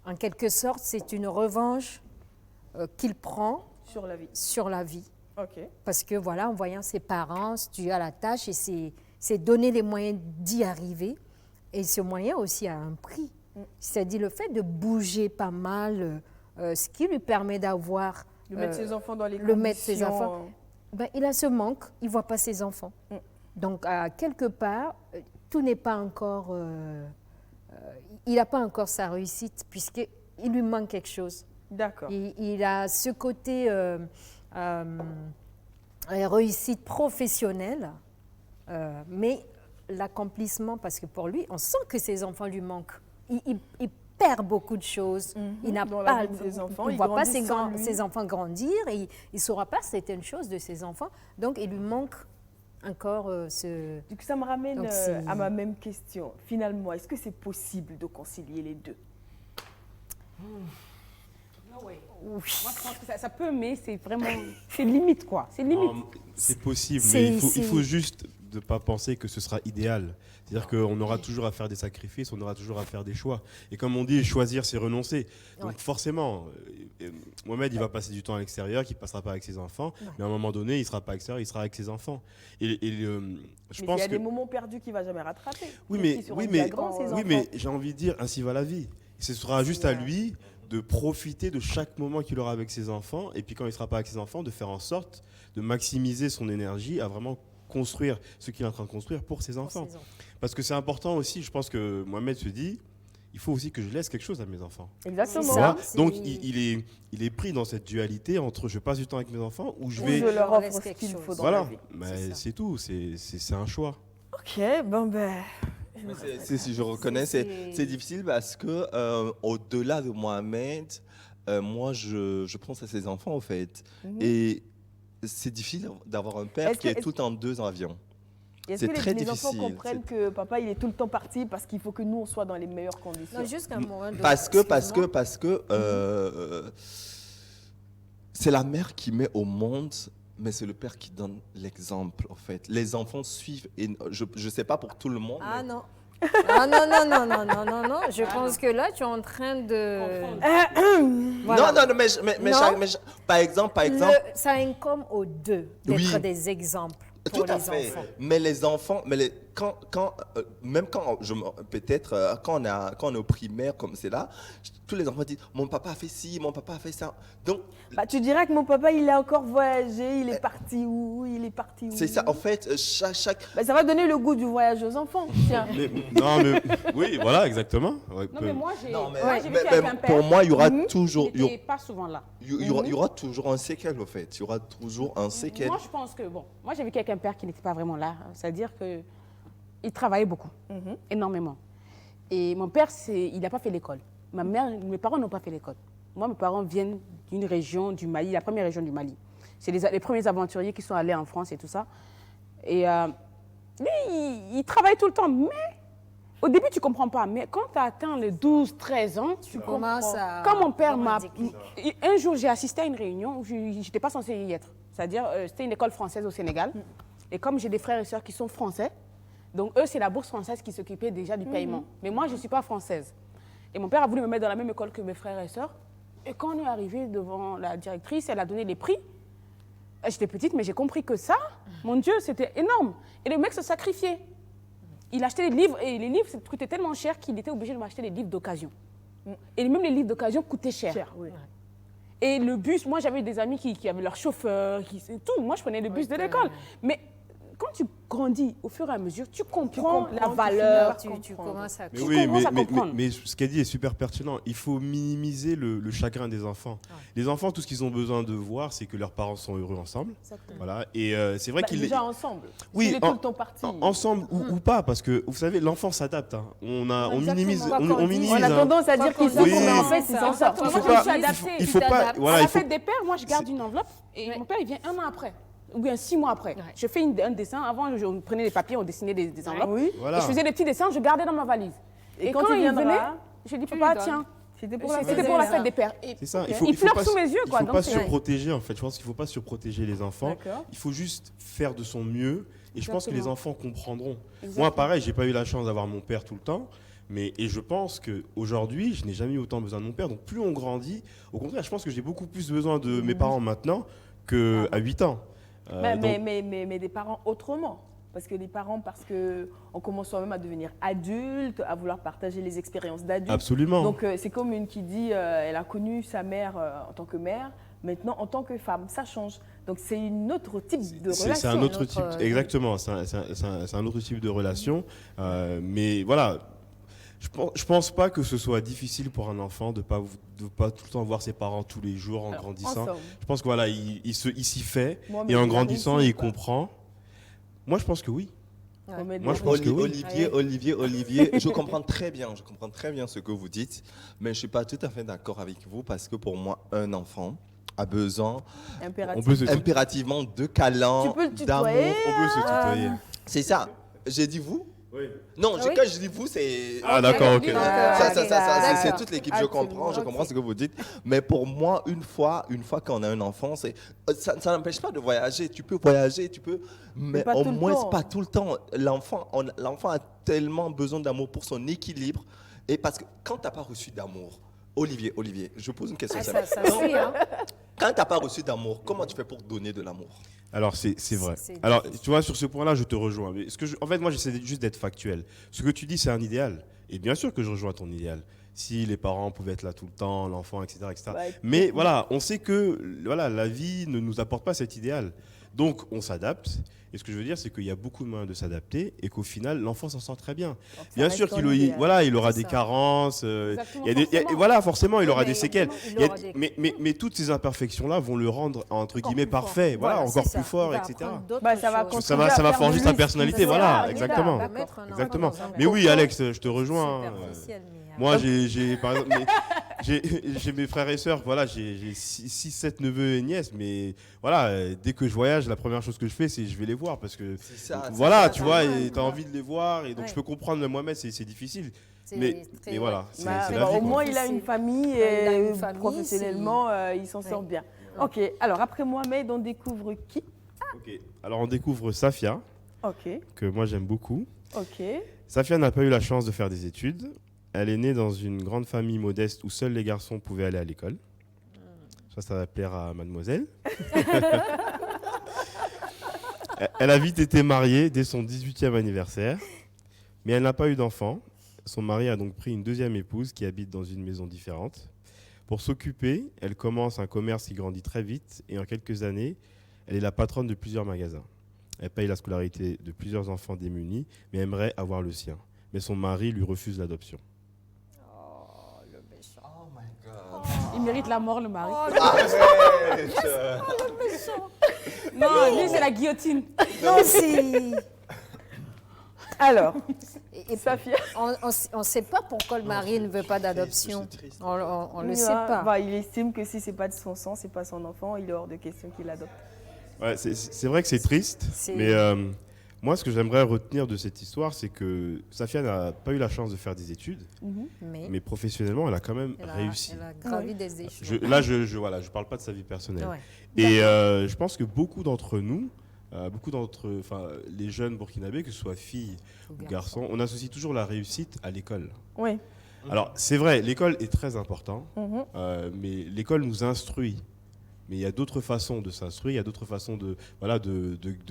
en quelque sorte, c'est une revanche qu'il prend sur la vie. OK. Parce que, voilà, en voyant ses parents se tuer à la tâche, et c'est donner les moyens d'y arriver. Et ce moyen aussi a un prix. C'est-à-dire le fait de bouger pas mal, ce qui lui permet d'avoir... De mettre ses enfants dans les conditions... mettre ses enfants. Ben, il a ce manque, il ne voit pas ses enfants. Donc, quelque part, tout n'est pas encore... il n'a pas encore sa réussite, puisqu'il lui manque quelque chose. D'accord. Il a ce côté réussite professionnelle, mais l'accomplissement, parce que pour lui, on sent que ses enfants lui manquent. Il perd beaucoup de choses. Il n'a pas ses enfants. Il ne voit pas ses enfants grandir et il ne saura pas certaines choses de ses enfants. Donc, il lui manque encore ce... Du coup, ça me ramène à ma même question. Finalement, est-ce que c'est possible de concilier les deux? Oui. Moi, je pense que ça peut, mais c'est vraiment... C'est limite, quoi. C'est limite. C'est possible, mais il faut juste ne pas penser que ce sera idéal. C'est-à-dire qu'on aura toujours à faire des sacrifices, on aura toujours à faire des choix. Et comme on dit, choisir, c'est renoncer. Donc forcément, Mohamed, il va passer du temps à l'extérieur, qu'il ne passera pas avec ses enfants. Mais à un moment donné, il ne sera pas extérieur, il sera avec ses enfants. Je pense il y a des moments perdus qu'il ne va jamais rattraper. Oui, mais j'ai envie de dire, ainsi va la vie. Ce sera juste à lui de profiter de chaque moment qu'il aura avec ses enfants. Et puis quand il ne sera pas avec ses enfants, de faire en sorte de maximiser son énergie à vraiment construire ce qu'il est en train de construire pour ses enfants. Parce que c'est important aussi, je pense que Mohamed se dit, il faut aussi que je laisse quelque chose à mes enfants. Exactement. Donc il est pris dans cette dualité entre je passe du temps avec mes enfants ou je vais... je leur offre ce qu'il faut dans la vie. Mais c'est tout, c'est un choix. Ok, bon ben... Si je reconnais, c'est difficile parce que au-delà de Mohamed, moi je pense à ses enfants en fait. Et c'est difficile d'avoir un père qui est tout le temps 2 avions. C'est très difficile. Est-ce que les enfants comprennent que papa il est tout le temps parti parce qu'il faut que nous on soit dans les meilleures conditions? Non, jusqu'à un moment de... Parce que c'est la mère qui met au monde, mais c'est le père qui donne l'exemple en fait. Les enfants suivent et je sais pas pour tout le monde. Ah non. Ah non. Je pense que là, tu es en train de... Voilà. Non, mais par exemple... Ça incombe aux deux d'être des exemples pour les enfants. Mais les enfants, même quand peut-être quand on est au primaire comme c'est là, tous les enfants disent mon papa a fait ci, mon papa a fait ça. Donc tu dirais que mon papa il a encore voyagé, il est parti où, c'est ça en fait chaque. Ça va donner le goût du voyage aux enfants. Tiens. Oui, voilà, exactement. Ouais, Non, mais moi, j'ai vécu mais avec un père. pour moi, il y aura toujours. Il n'était pas souvent là. Il y aura toujours un séquel, au fait. Il y aura toujours un séquel. Moi, je pense que, moi, j'ai vécu avec un père qui n'était pas vraiment là. C'est-à-dire qu'il travaillait beaucoup, énormément. Et mon père, il n'a pas fait l'école. Mes parents n'ont pas fait l'école. Moi, mes parents viennent d'une région du Mali, la première région du Mali. C'est les premiers aventuriers qui sont allés en France et tout ça. Et lui, il travaille tout le temps, mais au début, tu ne comprends pas. Mais quand tu atteins les 12, 13 ans, tu commences à... Quand mon père m'a... Un jour, j'ai assisté à une réunion où je n'étais pas censée y être. C'est-à-dire, c'était une école française au Sénégal. Et comme j'ai des frères et sœurs qui sont français, donc eux, c'est la bourse française qui s'occupait déjà du paiement. Mais moi, je ne suis pas française. Et mon père a voulu me mettre dans la même école que mes frères et sœurs. Et quand on est arrivé devant la directrice, elle a donné les prix. J'étais petite, mais j'ai compris que ça, mon Dieu, c'était énorme. Et le mec se sacrifiait. Il achetait des livres, et les livres coûtaient tellement cher qu'il était obligé de m'acheter des livres d'occasion. Et même les livres d'occasion coûtaient cher. Oui. Et le bus, moi j'avais des amis qui avaient leur chauffeur, tout. Moi je prenais le bus de l'école. Mais quand tu grandis au fur et à mesure, tu comprends la valeur. Tu commences à comprendre. Mais ce qu'elle dit est super pertinent. Il faut minimiser le chagrin des enfants. Les enfants, tout ce qu'ils ont besoin de voir, c'est que leurs parents sont heureux ensemble. Exactement. Voilà. Et c'est vrai qu'ils... Déjà ensemble. Oui, tout le temps parti. Ensemble ou pas, parce que vous savez, l'enfant s'adapte. Hein. On minimise. On a tendance à dire qu'ils sont mais en fait, ils s'en sortent. Il faut pas... À la fête des pères, moi je garde une enveloppe et mon père il vient 1 an après. Ou bien 6 mois après. Je fais un dessin. Avant, on prenait des papiers, on dessinait des enveloppes. Oui. Voilà. Et je faisais des petits dessins, je gardais dans ma valise. Et quand il venait, je dis papa, tiens. C'était pour la fête des pères. C'est ça. Il pleure sous mes yeux. Il ne faut pas surprotéger, en fait. Je pense qu'il ne faut pas surprotéger les enfants. Il faut juste faire de son mieux. Et je pense que les enfants comprendront. Exactement. Moi, pareil, je n'ai pas eu la chance d'avoir mon père tout le temps. Et je pense qu'aujourd'hui, je n'ai jamais eu autant besoin de mon père. Donc, plus on grandit, au contraire, je pense que j'ai beaucoup plus besoin de mes parents maintenant qu'à 8 ans. Mais des parents autrement. Parce que les parents, on commence soi-même à devenir adulte, à vouloir partager les expériences d'adulte. Absolument. Donc c'est comme une qui dit, elle a connu sa mère en tant que mère, maintenant en tant que femme, ça change. Donc c'est un autre type de relation. C'est un autre type, exactement, c'est un autre type de relation. Mais voilà, je pense pas que ce soit difficile pour un enfant de pas tout le temps voir ses parents tous les jours en grandissant. Ensemble. Je pense que voilà, il s'y fait et en grandissant, il comprend. Moi, je pense que oui. Ouais. Moi, je pense que oui. Olivier, je comprends très bien ce que vous dites, mais je suis pas tout à fait d'accord avec vous parce que pour moi, un enfant a besoin impérativement de câlins, d'amour. On peut se tutoyer. C'est ça. J'ai dit vous. Oui. Non, quand je dis vous, c'est... Ah d'accord, ok. C'est toute l'équipe, je comprends ce que vous dites. Mais pour moi, une fois qu'on a un enfant, ça n'empêche pas de voyager. Tu peux voyager, mais au moins pas tout le temps. L'enfant a tellement besoin d'amour pour son équilibre. Et parce que quand tu n'as pas reçu d'amour, Olivier, je pose une question. Quand tu n'as pas reçu d'amour, comment tu fais pour donner de l'amour ? Alors, c'est vrai. Alors, tu vois, sur ce point-là, je te rejoins. Mais en fait, moi, j'essaie juste d'être factuel. Ce que tu dis, c'est un idéal. Et bien sûr que je rejoins ton idéal. Si les parents pouvaient être là tout le temps, l'enfant, etc. Mais voilà, on sait que la vie ne nous apporte pas cet idéal. Donc, on s'adapte. Et ce que je veux dire, c'est qu'il y a beaucoup de moyens de s'adapter et qu'au final, l'enfant s'en sort très bien. Bien sûr qu'il aura des carences. Forcément, il aura des séquelles. Mais toutes ces imperfections-là vont le rendre, entre guillemets, parfait. Voilà, encore plus fort, etc. Ça va forger sa personnalité. Voilà, exactement. Mais oui, Alex, je te rejoins. Moi, par exemple, j'ai mes frères et sœurs, voilà, j'ai 6, 7 neveux et nièces, mais voilà, dès que je voyage, la première chose que je fais, c'est je vais les voir parce que voilà, tu vois, et tu as envie de les voir et donc je peux comprendre moi-même, c'est difficile. Mais voilà, c'est la vie. Au moins, il a une famille et professionnellement, il s'en sort bien. Ok, alors après Mohamed, on découvre qui ? Ok, alors on découvre Safia, que moi j'aime beaucoup. Ok. Safia n'a pas eu la chance de faire des études. Elle est née dans une grande famille modeste où seuls les garçons pouvaient aller à l'école. Ça va plaire à mademoiselle. Elle a vite été mariée dès son 18e anniversaire, mais elle n'a pas eu d'enfant. Son mari a donc pris une deuxième épouse qui habite dans une maison différente. Pour s'occuper, elle commence un commerce qui grandit très vite et en quelques années, elle est la patronne de plusieurs magasins. Elle paye la scolarité de plusieurs enfants démunis, mais aimerait avoir le sien. Mais son mari lui refuse l'adoption. Oh my God. Il mérite la mort, le mari. Arrête. Non, lui, c'est la guillotine. Non, si. Alors, Et Safia. on ne sait pas pourquoi le mari ne veut pas d'adoption. On ne le sait pas. Bah, il estime que si c'est pas de son sang, c'est pas son enfant, il est hors de question qu'il l'adopte. Ouais, c'est vrai que c'est triste, mais moi, ce que j'aimerais retenir de cette histoire, c'est que Safia n'a pas eu la chance de faire des études, mais professionnellement, elle a quand même réussi. Elle a gravi des échelons. Je parle pas de sa vie personnelle. Ouais. Et je pense que beaucoup d'entre nous, les jeunes burkinabés, que ce soit filles ou garçons, on associe toujours la réussite à l'école. Oui. Alors, c'est vrai, l'école est très importante, mais l'école nous instruit. Mais il y a d'autres façons de s'instruire, il y a d'autres façons de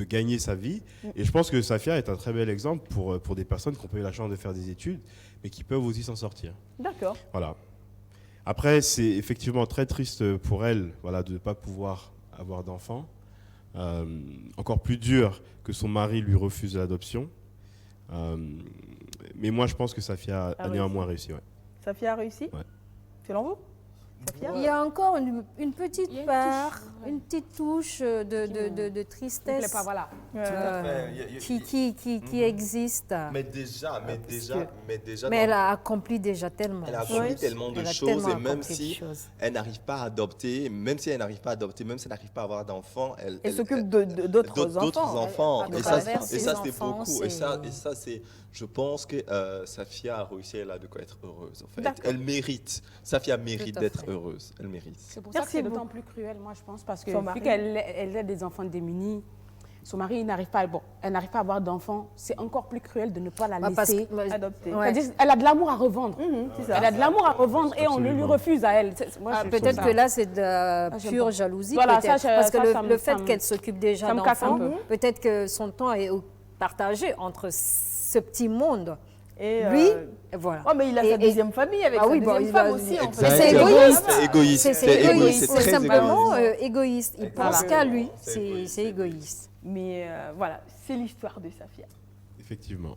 gagner sa vie. Et je pense que Safia est un très bel exemple pour des personnes qui ont pas eu la chance de faire des études, mais qui peuvent aussi s'en sortir. D'accord. Voilà. Après, c'est effectivement très triste pour elle de ne pas pouvoir avoir d'enfants. Encore plus dur que son mari lui refuse l'adoption. Mais moi, je pense que Safia a néanmoins réussi. Ouais. Safia a réussi? Ouais. Selon vous? Safia? Il y a encore une petite part, une petite touche de tristesse Pas, voilà. qui existe. Mais déjà. Mais elle a accompli déjà tellement. Elle a accompli tellement de choses et même si elle n'arrive pas à adopter, même si elle n'arrive pas à avoir d'enfants, elle s'occupe d'autres enfants. Et ça c'est enfants, beaucoup. Et ça c'est, je pense que Safia a réussi, elle a de quoi être heureuse en fait. Elle mérite. Safia mérite d'être heureuse. Elle mérite. C'est pour ça que c'est d'autant plus cruel, moi je pense, parce que vu qu'elle a des enfants démunis, son mari n'arrive pas, elle n'arrive pas à avoir d'enfants, c'est encore plus cruel de ne pas la laisser adopter. C'est-à-dire, elle a de l'amour à revendre. Elle a de l'amour à revendre et on le lui refuse à elle. Peut-être que là, c'est de pure jalousie. Voilà, parce que le fait qu'elle s'occupe déjà d'enfants, peut-être que son temps est partagé entre ce petit monde. Et lui, voilà. Oh, mais il a sa deuxième famille avec sa deuxième femme aussi. En fait. C'est égoïste. C'est égoïste. C'est simplement égoïste. Il pense qu'à lui. C'est égoïste. Mais voilà, c'est l'histoire de Safia. Effectivement.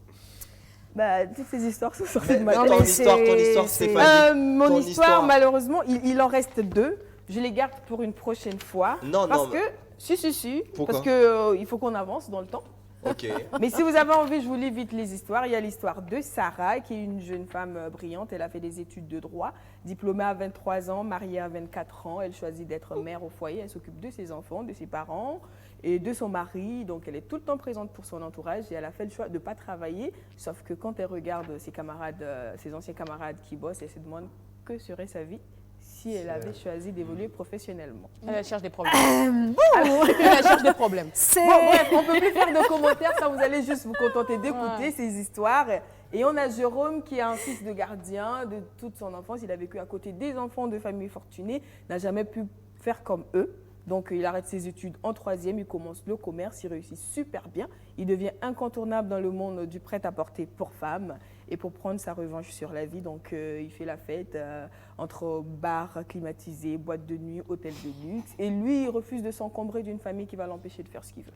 Bah, toutes ces histoires sont sorties de ma tête. Ton histoire, Stéphanie. Mon histoire, malheureusement, il en reste deux. Je les garde pour une prochaine fois. Parce que, si. Pourquoi? Parce qu'il faut qu'on avance dans le temps. Ok. Mais si vous avez envie, je vous lis vite les histoires. Il y a l'histoire de Sarah, qui est une jeune femme brillante. Elle a fait des études de droit, diplômée à 23 ans, mariée à 24 ans. Elle choisit d'être mère au foyer. Elle s'occupe de ses enfants, de ses parents et de son mari. Donc, elle est tout le temps présente pour son entourage et elle a fait le choix de ne pas travailler. Sauf que quand elle regarde ses camarades, ses anciens camarades qui bossent, elle se demande que serait sa vie si elle avait choisi d'évoluer professionnellement. Elle cherche des problèmes. Elle cherche des problèmes. Bref, on ne peut plus faire de commentaires, ça vous allez juste vous contenter d'écouter ces histoires. Et on a Jérôme qui est un fils de gardien de toute son enfance. Il a vécu à côté des enfants de familles fortunées, n'a jamais pu faire comme eux. Donc, il arrête ses études en 3e, il commence le commerce, il réussit super bien. Il devient incontournable dans le monde du prêt-à-porter pour femmes et pour prendre sa revanche sur la vie. Donc, il fait la fête entre bars climatisés, boîtes de nuit, hôtels de luxe. Et lui, il refuse de s'encombrer d'une famille qui va l'empêcher de faire ce qu'il veut.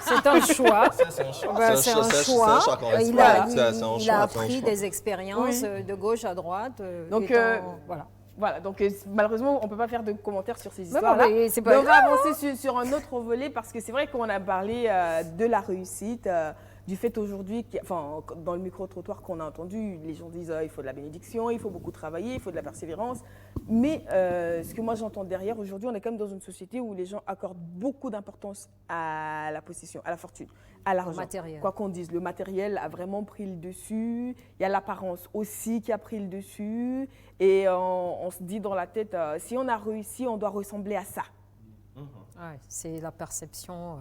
C'est un choix. C'est un choix. Il a appris des expériences de gauche à droite. Donc, voilà, donc malheureusement, on ne peut pas faire de commentaires sur ces histoires-là. Mais on va avancer sur un autre volet parce que c'est vrai qu'on a parlé de la réussite, du fait aujourd'hui, dans le micro-trottoir qu'on a entendu, les gens disent il faut de la bénédiction, il faut beaucoup travailler, il faut de la persévérance. Mais ce que moi j'entends derrière, aujourd'hui, on est quand même dans une société où les gens accordent beaucoup d'importance à la possession, à la fortune, à l'argent. Quoi qu'on dise, le matériel a vraiment pris le dessus. Il y a l'apparence aussi qui a pris le dessus. Et on se dit dans la tête, si on a réussi, on doit ressembler à ça. Ouais, c'est la perception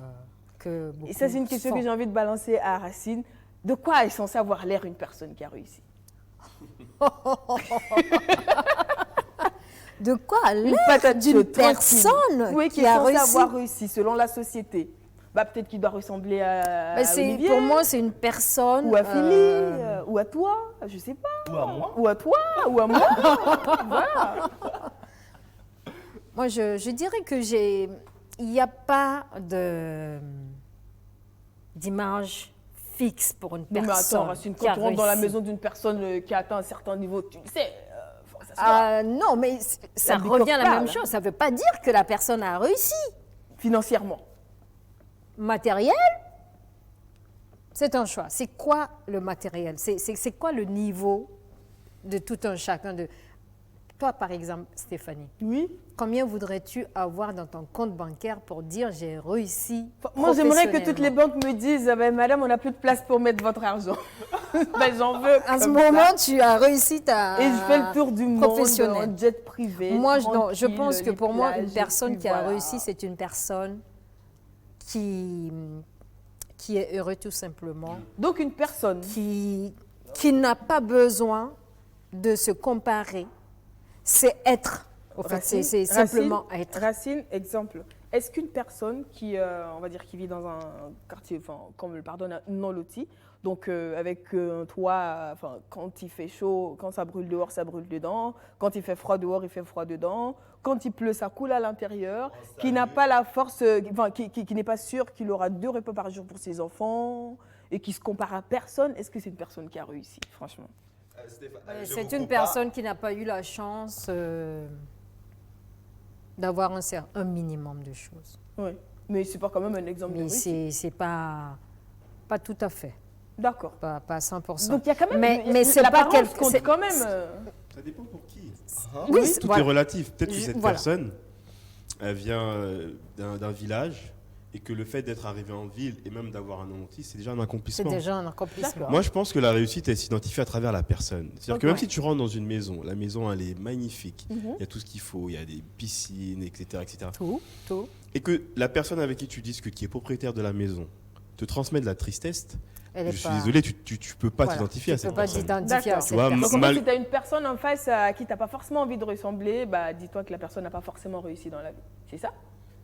que beaucoup. Et ça, c'est une question que j'ai envie de balancer à Racine. De quoi est censée avoir l'air une personne qui a réussi? De quoi a l'air d'une personne qui a réussi avoir réussi selon la société? bah, peut-être qu'il doit ressembler à Olivier. Pour moi, c'est une personne... Ou à Philly, ou à toi, je sais pas. Ou à moi. Ou à toi, ou à moi. Voilà. Moi, je dirais que il n'y a pas d'image fixe pour une Non, mais personne. attends, Racine, quand tu rentres dans la maison d'une personne qui a atteint un certain niveau, tu le sais, faut que ça se voit. Non, mais ça revient à la même chose. Ça ne veut pas dire que la personne a réussi. Financièrement. Matériel, c'est un choix. C'est quoi le matériel? C'est quoi le niveau de tout un chacun de... Toi, par exemple, Stéphanie. Oui. Combien voudrais-tu avoir dans ton compte bancaire pour dire j'ai réussi? Moi, j'aimerais que toutes les banques me disent madame, on n'a plus de place pour mettre votre argent. Ben, j'en veux. À ce moment, tu as réussi ta Et je fais le tour du monde professionnel. en jet privé. Moi, non, je pense que les pour moi, une plages, personne et puis qui a voilà. réussi, c'est une personne qui est heureuse tout simplement. Donc, une personne qui n'a pas besoin de se comparer. C'est être. En fait, c'est simplement être. Racine, exemple. Est-ce qu'une personne qui, on va dire, qui vit dans un quartier, enfin, comme le pardonne, non loti, donc avec un toit, enfin, quand il fait chaud, quand ça brûle dehors, ça brûle dedans, quand il fait froid dehors, il fait froid dedans, quand il pleut, ça coule à l'intérieur, qui n'a pas la force, enfin, qui n'est pas sûr qu'il aura 2 repas par jour pour ses enfants et qui se compare à personne, est-ce que c'est une personne qui a réussi, franchement? C'est une personne qui n'a pas eu la chance d'avoir un minimum de choses. Oui, mais c'est pas quand même un exemple de réussite. Mais c'est pas tout à fait. D'accord. Pas 100%. Donc il y a quand même... Mais c'est pas l'apparence compte quand même. Ça dépend pour qui. Oui, Tout voilà. est relatif. Peut-être que cette Voilà. personne, elle vient d'un village et que le fait d'être arrivé en ville et même d'avoir un nom autiste, c'est déjà un accomplissement. C'est déjà un accomplissement. Moi, je pense que la réussite, elle s'identifie à travers la personne. C'est-à-dire que Ok. même si tu rentres dans une maison, la maison, elle est magnifique. Il y a tout ce qu'il faut. Il y a des piscines, etc., etc. Tout. Et que la personne avec qui tu discutes, qui est propriétaire de la maison, te transmet de la tristesse, Elle est je suis pas- désolé, tu peux pas Voilà. t'identifier à Tu cette peux pas personne. t'identifier à D'accord. cette Tu vois, personne. Donc en fait, mal- si tu as une personne en face à qui tu n'as pas forcément envie de ressembler, bah, dis-toi que la personne n'a pas forcément réussi dans la vie. C'est ça?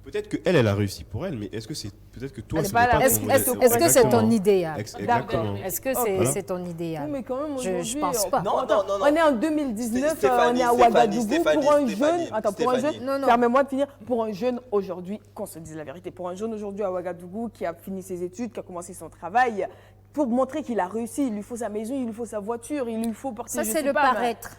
Peut-être qu'elle, elle a réussi pour elle, mais est-ce que c'est peut-être que toi, Elle est ce pas n'est là. pas Est-ce ton- est-ce que c'est ton Exactement. idéal? Exactement. Est-ce que Voilà. c'est ton idéal? Oui, mais quand même, Je aujourd'hui, pense pas. Non, attends, non, non, on est en 2019, Stéphanie, on est à Stéphanie, Ouagadougou. Stéphanie, Pour un Stéphanie, jeune, attends, pour un Stéphanie. jeune, Non, non. permets-moi de finir, pour un jeune aujourd'hui, qu'on se dise la vérité, pour un jeune aujourd'hui à Ouagadougou qui a fini ses études, qui a commencé son travail, pour montrer qu'il a réussi, il lui faut sa maison, il lui faut sa voiture, il lui faut porter, Ça, je c'est sais le pas, paraître.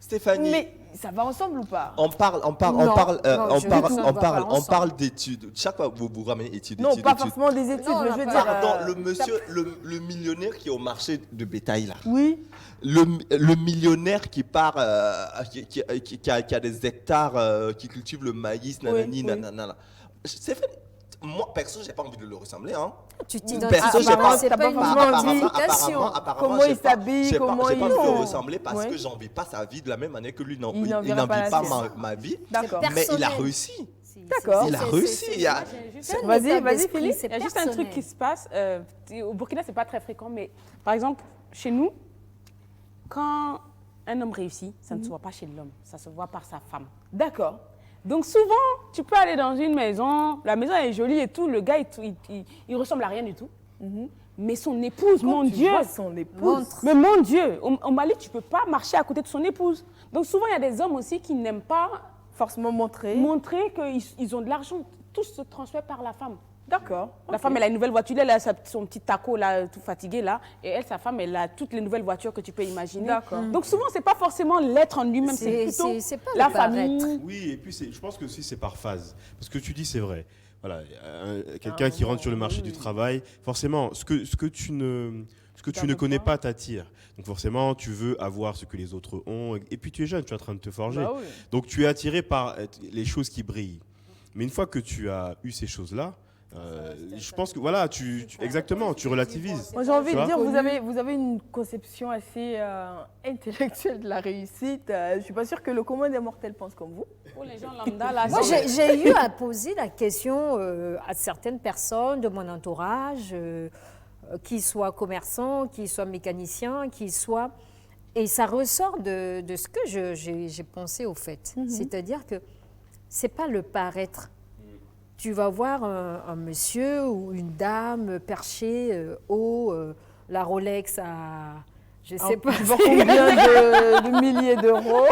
Stéphanie, Mais ça va ensemble ou pas? on parle Non, je ne vois pas on ensemble. parle d'études. Chaque fois, vous ramenez études, Non, études, pas études. forcément des études, Non, mais on je veux a dire... pas- Pardon, le monsieur, le millionnaire qui est au marché de bétail là. Oui, Le millionnaire qui part, qui a des hectares, qui cultive le maïs, nanani, oui. nanana. Stéphanie, moi, perso, j'ai pas envie de le ressembler. Hein. Tu Perso, t'identifies j'ai pas, pas- c'est t'as pas pas une forcément envie. identification. Comment il s'habille, j'ai comment pas il- envie de le Non. ressembler parce Ouais. que j'en vis pas sa vie de la même manière que lui. Non, Il il n'en n'en verra pas vit la pas sienne. ma vie. d'accord. Mais il a personnel. réussi. D'accord. Il a réussi. Il y a- Vas-y, Philippe. Il y a juste un truc qui se passe. Au Burkina, c'est pas très fréquent, mais par exemple, chez nous, quand un homme réussit, ça ne se voit pas chez l'homme, ça se voit par sa femme. D'accord. Donc souvent, tu peux aller dans une maison, la maison est jolie et tout, le gars, il ressemble à rien du tout. Mais son épouse, mon Tu Dieu, vois son épouse. mais mon Dieu, au Mali, tu ne peux pas marcher à côté de son épouse. Donc souvent, il y a des hommes aussi qui n'aiment pas Forcément montrer. montrer qu'ils ont de l'argent. Tout se transmet par la femme. D'accord. La femme, elle a une nouvelle voiture, elle a son petit taco là, tout fatigué là, et elle, sa femme, elle a toutes les nouvelles voitures que tu peux imaginer. D'accord. Donc souvent, c'est pas forcément l'être en lui-même, c'est plutôt c'est pas la le paraître. famille. Oui, et puis je pense que aussi c'est par phase. Parce que tu dis, c'est vrai. Voilà, quelqu'un qui rentre sur le marché du travail, forcément, ce que tu ne connais pas t'attire. Donc forcément, tu veux avoir ce que les autres ont. Et puis tu es jeune, tu es en train de te forger. Bah oui. Donc tu es attiré par les choses qui brillent. Mais une fois que tu as eu ces choses-là, je pense que voilà, exactement, tu relativises. Moi, j'ai envie Tu de vois dire, vous avez une conception assez intellectuelle de la réussite. Je ne suis pas sûre que le commun des mortels pense comme vous. Pour les gens lambda, là, Moi, c'est- j'ai eu à poser la question à certaines personnes de mon entourage, qui soient commerçants, qui soient mécaniciens, qui soient... Et ça ressort de ce que j'ai pensé au fait. C'est-à-dire que ce n'est pas le paraître tu vas voir un monsieur ou une dame perché haut, la Rolex à, je sais pas. Pour combien de milliers d'euros?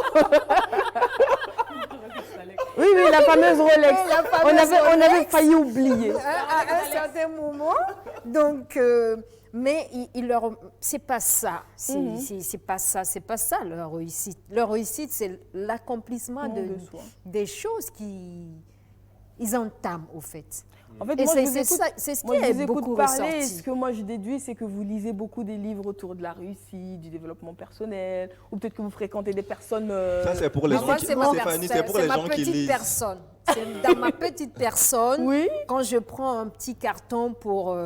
Oui, la fameuse Rolex. On avait failli oublier. À un certain moment. Donc, mais c'est pas ça. C'est pas ça leur réussite. Leur réussite, c'est l'accomplissement des choses qu'ils entament, au fait. En fait, et moi, c'est ce qui est beaucoup ressorti. Ce que moi je déduis, c'est que vous lisez beaucoup des livres autour de la réussite, du développement personnel, ou peut-être que vous fréquentez des personnes. Ça, c'est pour les gens qui lisent. C'est dans ma petite personne. Oui. Quand je prends un petit carton pour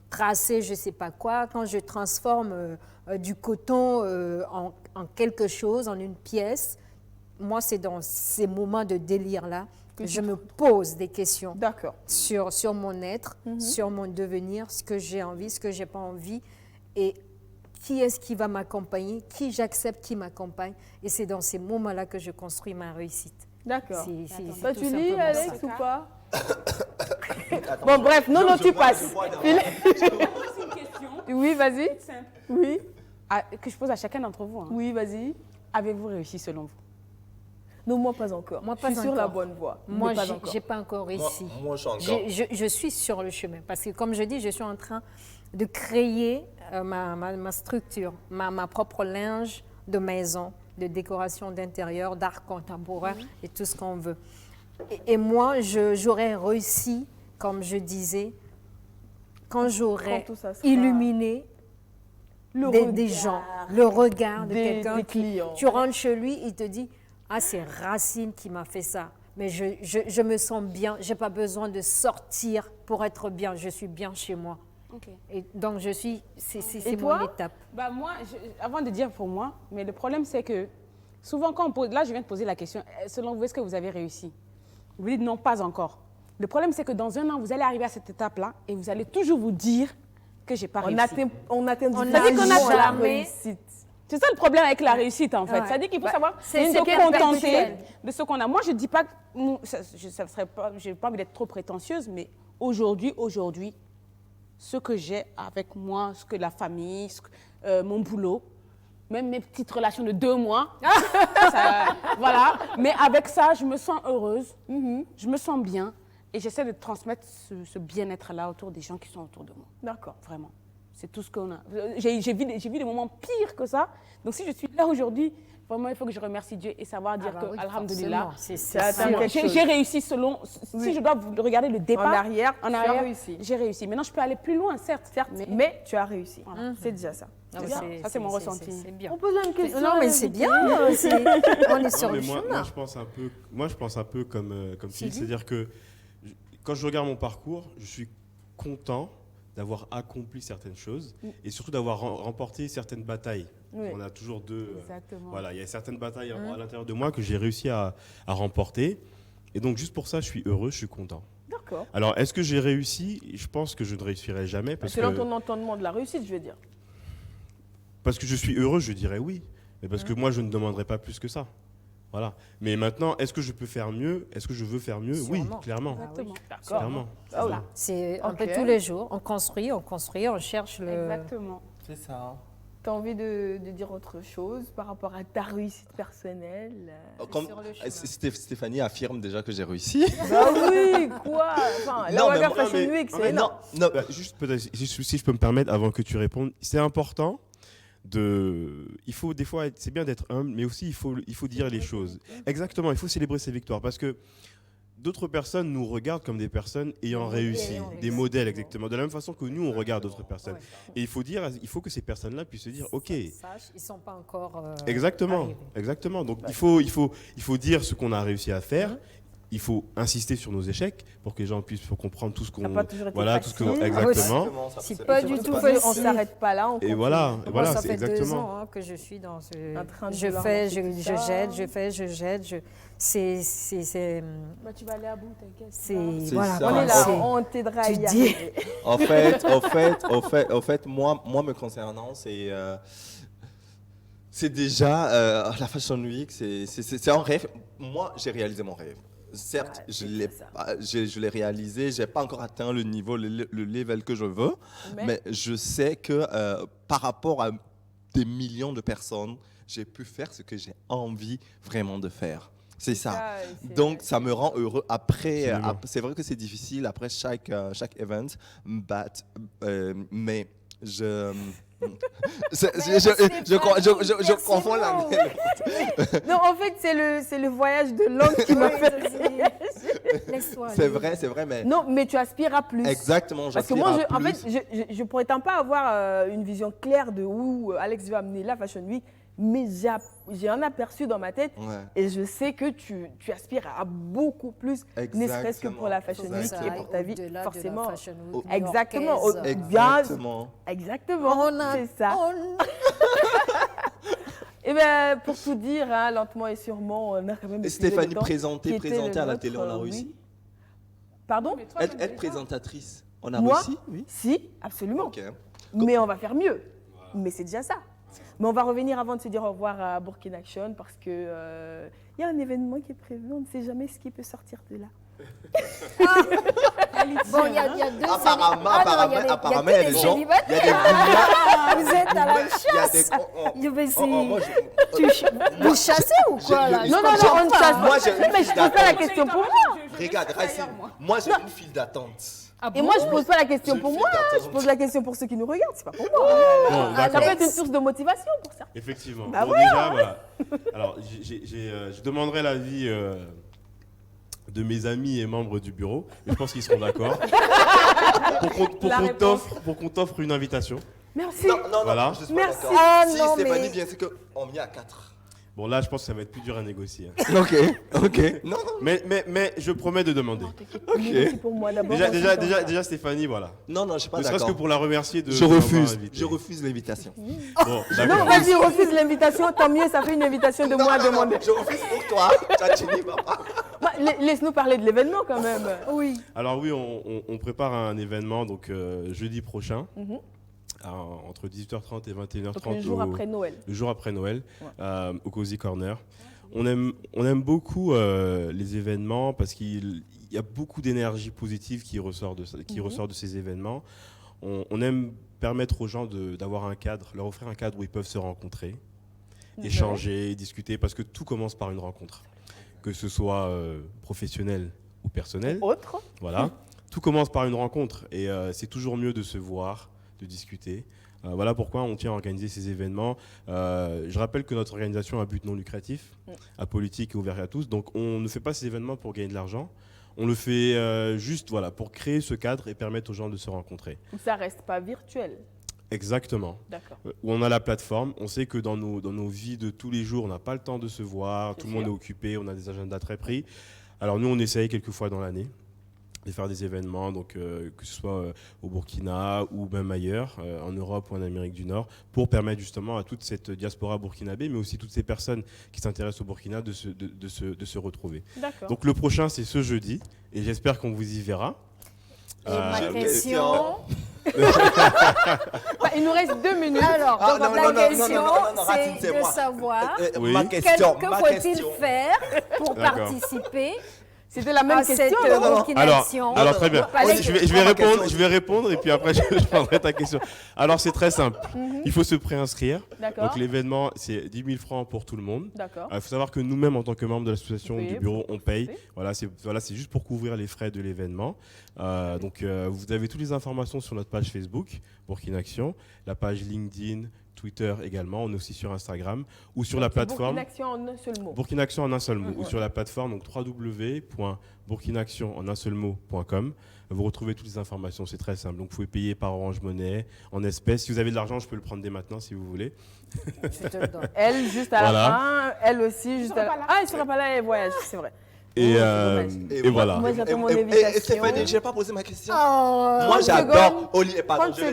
tracer je ne sais pas quoi, quand je transforme du coton en quelque chose, en une pièce, moi, c'est dans ces moments de délire-là que je me pose des questions sur mon être, sur mon devenir, ce que j'ai envie, ce que je n'ai pas envie, et qui est-ce qui va m'accompagner, qui j'accepte qui m'accompagne. Et c'est dans ces moments-là que je construis ma réussite. D'accord. Toi, tu lis, Alex, ou pas? Bon, bref, non, tu passes. Une question. Oui, vas-y. Oui. Que je pose à chacun d'entre vous. Oui, vas-y. Avez-vous réussi selon vous? Non, moi pas encore. Je suis sur la bonne voie. Moi, je n'ai pas encore réussi. Moi, je suis sur le chemin. Parce que, comme je dis, je suis en train de créer ma structure, ma propre linge de maison, de décoration d'intérieur, d'art contemporain et tout ce qu'on veut. Et moi, j'aurais réussi, comme je disais, quand j'aurais illuminé des gens, le regard de quelqu'un. Tu rentres chez lui, il te dit... Ah, c'est Racine qui m'a fait ça. Mais je me sens bien. Je n'ai pas besoin de sortir pour être bien. Je suis bien chez moi. Okay. Et donc, c'est mon étape. Moi, avant de dire pour moi, mais le problème, c'est que souvent, quand on pose, là, je viens de poser la question, selon vous, est-ce que vous avez réussi? Vous dites non, pas encore. Le problème, c'est que dans un an, vous allez arriver à cette étape-là et vous allez toujours vous dire que je n'ai pas réussi. On atteint la réussite. C'est ça le problème avec la réussite, en fait. C'est-à-dire qu'il faut savoir se contenter de ce qu'on a. Moi, je ne dis pas, je n'ai pas envie d'être trop prétentieuse, mais aujourd'hui, ce que j'ai avec moi, ce que la famille, mon boulot, même mes petites relations de 2 mois, voilà. Mais avec ça, je me sens heureuse, je me sens bien et j'essaie de transmettre ce bien-être-là autour des gens qui sont autour de moi. D'accord. Vraiment. C'est tout ce qu'on a. J'ai vu des moments pires que ça. Donc, si je suis là aujourd'hui, vraiment, il faut que je remercie Dieu et savoir dire que, alhamdoulilah, j'ai réussi selon... Si je dois regarder le départ, en arrière, j'ai réussi. Maintenant, je peux aller plus loin, certes. Mais tu as réussi. Voilà. C'est déjà ça. Ça, c'est mon ressenti. C'est bien. On pose une question. Non, mais c'est bien. On est sur le chemin. Moi, je pense un peu comme Philippe. C'est-à-dire que quand je regarde mon parcours, je suis content d'avoir accompli certaines choses et surtout d'avoir remporté certaines batailles. Oui. On a toujours deux. Voilà, il y a certaines batailles à l'intérieur de moi que j'ai réussi à remporter. Et donc, juste pour ça, je suis heureux, je suis content. D'accord. Alors, est-ce que j'ai réussi? Je pense que je ne réussirai jamais. C'est dans ton entendement de la réussite, je veux dire. Parce que je suis heureux, je dirais oui. Mais parce que moi, je ne demanderai pas plus que ça. Voilà. Mais maintenant, est-ce que je peux faire mieux? Est-ce que je veux faire mieux? Sûrement. Oui, clairement. Exactement. D'accord. Clairement. C'est un peu tous les jours. On construit, on cherche le... Exactement. C'est ça. Tu as envie de dire autre chose par rapport à ta réussite personnelle? Comme Stéphanie affirme déjà que j'ai réussi. Bah oui, quoi? Enfin, la Waka Fashion Week, c'est énorme. Non, juste peut-être, si je peux me permettre, avant que tu répondes, c'est important. Il faut des fois, c'est bien d'être humble, mais aussi il faut dire les choses. Exactement, il faut célébrer ses victoires parce que d'autres personnes nous regardent comme des personnes ayant réussi, des modèles exactement, de la même façon que nous on regarde d'autres personnes. Et il faut que ces personnes-là puissent se dire, ok, ils sont pas encore exactement. Donc il faut dire ce qu'on a réussi à faire. Il faut insister sur nos échecs pour que les gens puissent comprendre tout ce qu'on... Voilà, tout ce que... Exactement. C'est pas du tout facile. On ne s'arrête pas là, on continue. Et voilà, ça fait exactement. 2 ans que je suis dans ce... Je fais, je jette, je jette. Tu vas aller à bout, t'inquiète. Voilà, on est là, on t'aidera à y arriver. En fait, moi me concernant, c'est déjà la Fashion Week, c'est un rêve. Moi, j'ai réalisé mon rêve. certes, Ah, je l'ai réalisé, je n'ai pas encore atteint le niveau, le level que je veux, mais je sais que par rapport à des millions de personnes, j'ai pu faire ce que j'ai envie vraiment de faire. C'est ça. Donc, ça me rend heureux. Après, c'est vrai que c'est difficile après chaque event, mais je confonds la Non, en fait, c'est le voyage de l'homme qui m'a fait. C'est vrai, mais. Non, mais tu aspires à plus. Exactement, parce que moi, en fait, je ne prétends pas avoir une vision claire de où Alex va amener la Fashion Week, mais j'ai un aperçu dans ma tête et je sais que tu aspires à beaucoup plus, ne serait-ce que pour la Fashion Week et pour ta vie, forcément. Exactement. Exactement. C'est ça. Et bien, pour tout dire, hein, lentement et sûrement, on a quand même. Stéphanie, présentée à la télé, on a réussi. Pardon? Être présentatrice, on a Moi, réussi? Oui. Si, absolument. Mais on va faire mieux. Mais c'est déjà ça. Mais on va revenir avant de se dire au revoir à Burkina Action parce que y a un événement qui est prévu, on ne sait jamais ce qui peut sortir de là. Bon, il y a deux apparemment, il y a des gens. Il y a des vous êtes à la chasse. Vous chassez ou quoi là? Non, on ne chasse pas. Mais je pose pas la question pour moi. Regarde, Racine, moi j'ai une file d'attente. Et moi, je pose pas la question pour moi, je pose la question pour ceux qui nous regardent, c'est pas pour moi. Ça peut être une source de motivation pour certains. Effectivement. Bah bon, déjà, voilà. Alors, je demanderai l'avis de mes amis et membres du bureau, mais je pense qu'ils seront d'accord. Pour qu'on t'offre une invitation. Merci. Non, voilà. je suis pas Merci. d'accord. Si Stéphanie vient, c'est qu'on met à 4. Bon, là, je pense que ça va être plus dur à négocier. Ok. Non. Mais je promets de demander. Merci pour moi d'abord. Déjà, Stéphanie, voilà. Non, je suis pas d'accord. Ne serait-ce que pour la remercier de. Je refuse l'invitation. Bon, d'accord. Non, vas-y, refuse l'invitation, tant mieux, ça fait une invitation de moi à demander. Je refuse pour toi, Tchatchini, papa. Laisse-nous parler de l'événement quand même. Oui. Alors oui, on prépare un événement donc jeudi prochain. Entre 18h30 et 21h30. Donc le jour après Noël. Le jour après Noël, au Cozy Corner. On aime beaucoup les événements parce qu'il y a beaucoup d'énergie positive qui ressort de ces événements. On aime permettre aux gens d'avoir un cadre, leur offrir un cadre où ils peuvent se rencontrer, échanger, discuter, parce que tout commence par une rencontre, que ce soit professionnel ou personnel. Autre. Voilà, tout commence par une rencontre et c'est toujours mieux de se voir, de discuter. Voilà pourquoi on tient à organiser ces événements. Je rappelle que notre organisation a un but non lucratif, apolitique et ouvert à tous. Donc on ne fait pas ces événements pour gagner de l'argent. On le fait juste pour créer ce cadre et permettre aux gens de se rencontrer. Ça reste pas virtuel. Exactement. D'accord. Où on a la plateforme. On sait que dans nos vies de tous les jours, on n'a pas le temps de se voir. Tout le monde est occupé. On a des agendas très pris. Alors nous, on essaye quelques fois dans l'année de faire des événements, donc que ce soit au Burkina ou même ailleurs, en Europe ou en Amérique du Nord, pour permettre justement à toute cette diaspora burkinabé, mais aussi toutes ces personnes qui s'intéressent au Burkina de se retrouver. D'accord. Donc le prochain, c'est ce jeudi, et j'espère qu'on vous y verra. Et ma question... Il nous reste 2 minutes. Alors, la question, c'est de savoir que faut-il faire pour participer. C'était la même question. Alors très bien. Je vais répondre et puis après je prendrai ta question. Alors c'est très simple. Il faut se préinscrire. Donc l'événement c'est 10 000 francs pour tout le monde. Il faut savoir que nous-mêmes en tant que membres de l'association du bureau on paye. Voilà c'est juste pour couvrir les frais de l'événement. Donc vous avez toutes les informations sur notre page Facebook Burkina Action, la page LinkedIn, Twitter également, on est aussi sur Instagram ou sur la plateforme Burkina Action en un seul mot. Burkina Action en un seul mot ou sur la plateforme donc www.burkinaaction.com. Vous retrouvez toutes les informations, c'est très simple. Donc vous pouvez payer par Orange Money, en espèces. Si vous avez de l'argent, je peux le prendre dès maintenant si vous voulez. Je te le donne. Elle juste à la fin, elle aussi juste à la fin. Ah, elle sera pas là, elle voyage, c'est vrai. Et voilà. Moi, j'attends mon invitation. Et Stéphanie, je n'ai pas posé ma question. Oh, moi, j'adore Olivier. Pardon, je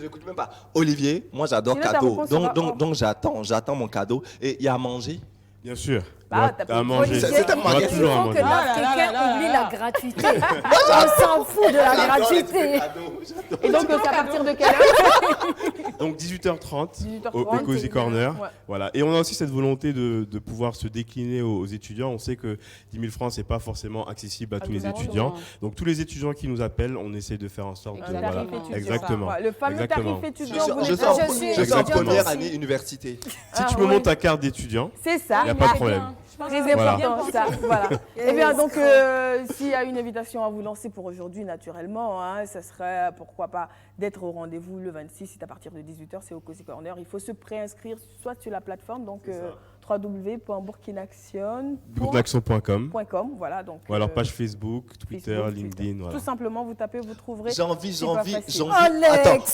n'écoute même pas. Olivier, moi, j'adore cadeau. Donc j'attends mon cadeau. Et il y a à manger? Bien sûr. t'as à manger. C'est un Il magasin. toujours à faut manger. que quelqu'un oublie la gratuité. On s'en fout de la gratuité. Et donc, c'est à partir de quelle heure? Donc 18h30 au 18h30, Cozy Corner. ouais. Voilà. Et on a aussi cette volonté de pouvoir se décliner aux étudiants. On sait que 10 000 francs, c'est pas forcément accessible à tous les étudiants. Donc tous les étudiants qui nous appellent, on essaie de faire en sorte de... Tarif étudiant. Exactement. Ouais, le fameux Exactement. tarif étudiant, vous Je l'êtes sors Je suis en étudiante première aussi. année université. Si tu me montres ta carte d'étudiant, C'est ça. il n'y a pas de problème. Très Voilà. important, ça. Voilà. Eh bien, donc, s'il y a une invitation à vous lancer pour aujourd'hui, naturellement, ça serait, pourquoi pas, d'être au rendez-vous le 26, c'est à partir de 18h, c'est au Cozy Corner. Il faut se préinscrire soit sur la plateforme, donc www.burkinaction.com. Voilà, donc. Ou alors page Facebook, Twitter, Facebook, LinkedIn. Voilà. Tout simplement, vous tapez, vous trouverez. C'est J'envie. Alex. Attends,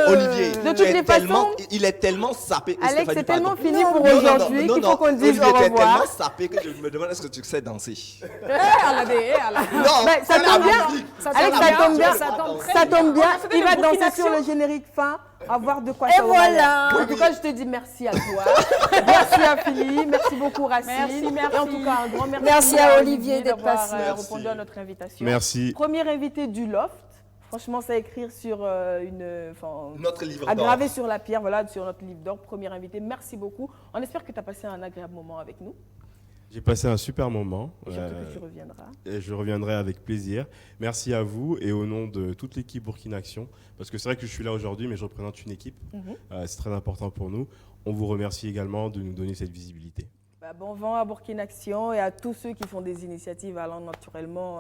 Olivier, De toutes les façons, il est tellement sapé. Alex, Stéphanie, c'est tellement pardon. fini pour Non, aujourd'hui qu'il faut qu'on dise Olivier, au tu es revoir. tellement sapé que je me demande est-ce que tu sais danser. Ben, ça tombe bien. Alex, ça tombe bien. Ça tombe bien. fait Il le va Burkina danser sur Action. le générique fin, avoir de quoi Et ça aura l'air. voilà. En tout cas, je te dis merci à toi. Merci à Philippe. Merci beaucoup Racine. Merci. Et en tout cas, un grand merci. Merci à Olivier d'être d'avoir passé. répondu à notre invitation. Merci. Premier invité du Loft. Franchement, ça à écrire sur Notre livre à d'or. graver sur la pierre, voilà, sur notre livre d'or. Premier invité. Merci beaucoup. On espère que tu as passé un agréable moment avec nous. J'ai passé un super moment. Et surtout que tu reviendras. Et je reviendrai avec plaisir. Merci à vous et au nom de toute l'équipe Burkina Action, parce que c'est vrai que je suis là aujourd'hui, mais je représente une équipe. C'est très important pour nous. On vous remercie également de nous donner cette visibilité. Bon vent à Burkina Action et à tous ceux qui font des initiatives allant naturellement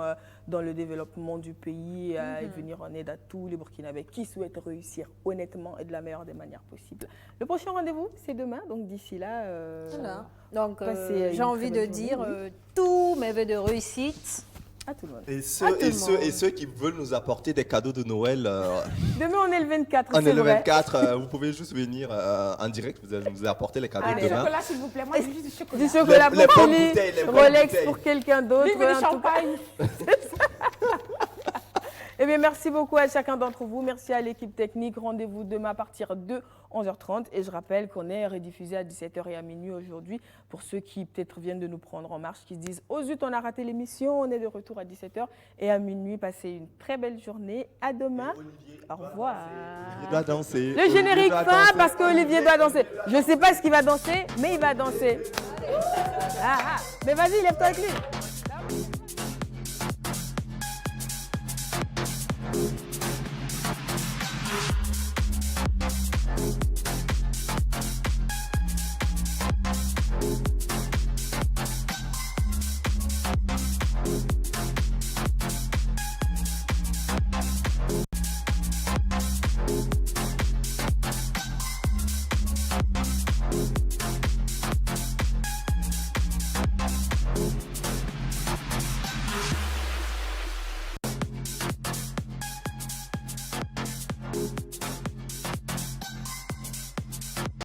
dans le développement du pays et venir en aide à tous les Burkinabés qui souhaitent réussir honnêtement et de la meilleure des manières possibles. Le prochain rendez-vous, c'est demain, donc d'ici là, Voilà. Donc, passez j'ai une envie très de bonne dire journée. tous mes vœux de réussite. À tout le monde. Et ceux qui veulent nous apporter des cadeaux de Noël, Demain, on est le 24, on c'est est le vrai. 24, vous pouvez juste venir en direct, vous allez nous apporter les cadeaux Allez. demain. Chocolat, s'il vous plaît. Moi, j'ai juste du chocolat. Du chocolat Les pour bonnes Philippe, bouteilles, les bonnes Rolex bouteilles. pour quelqu'un d'autre. Vive en le tout cas. champagne. Eh bien, merci beaucoup à chacun d'entre vous. Merci à l'équipe technique. Rendez-vous demain à partir de 11h30. Et je rappelle qu'on est rediffusé à 17h et à minuit aujourd'hui. Pour ceux qui peut-être viennent de nous prendre en marche, qui se disent « Oh zut, on a raté l'émission », on est de retour à 17h et à minuit. Passez une très belle journée. À demain. Au revoir. Il doit danser. Le générique fin parce qu'Olivier doit danser. Je ne sais pas ce qu'il va danser, mais il va danser. Mais vas-y, lève-toi avec lui.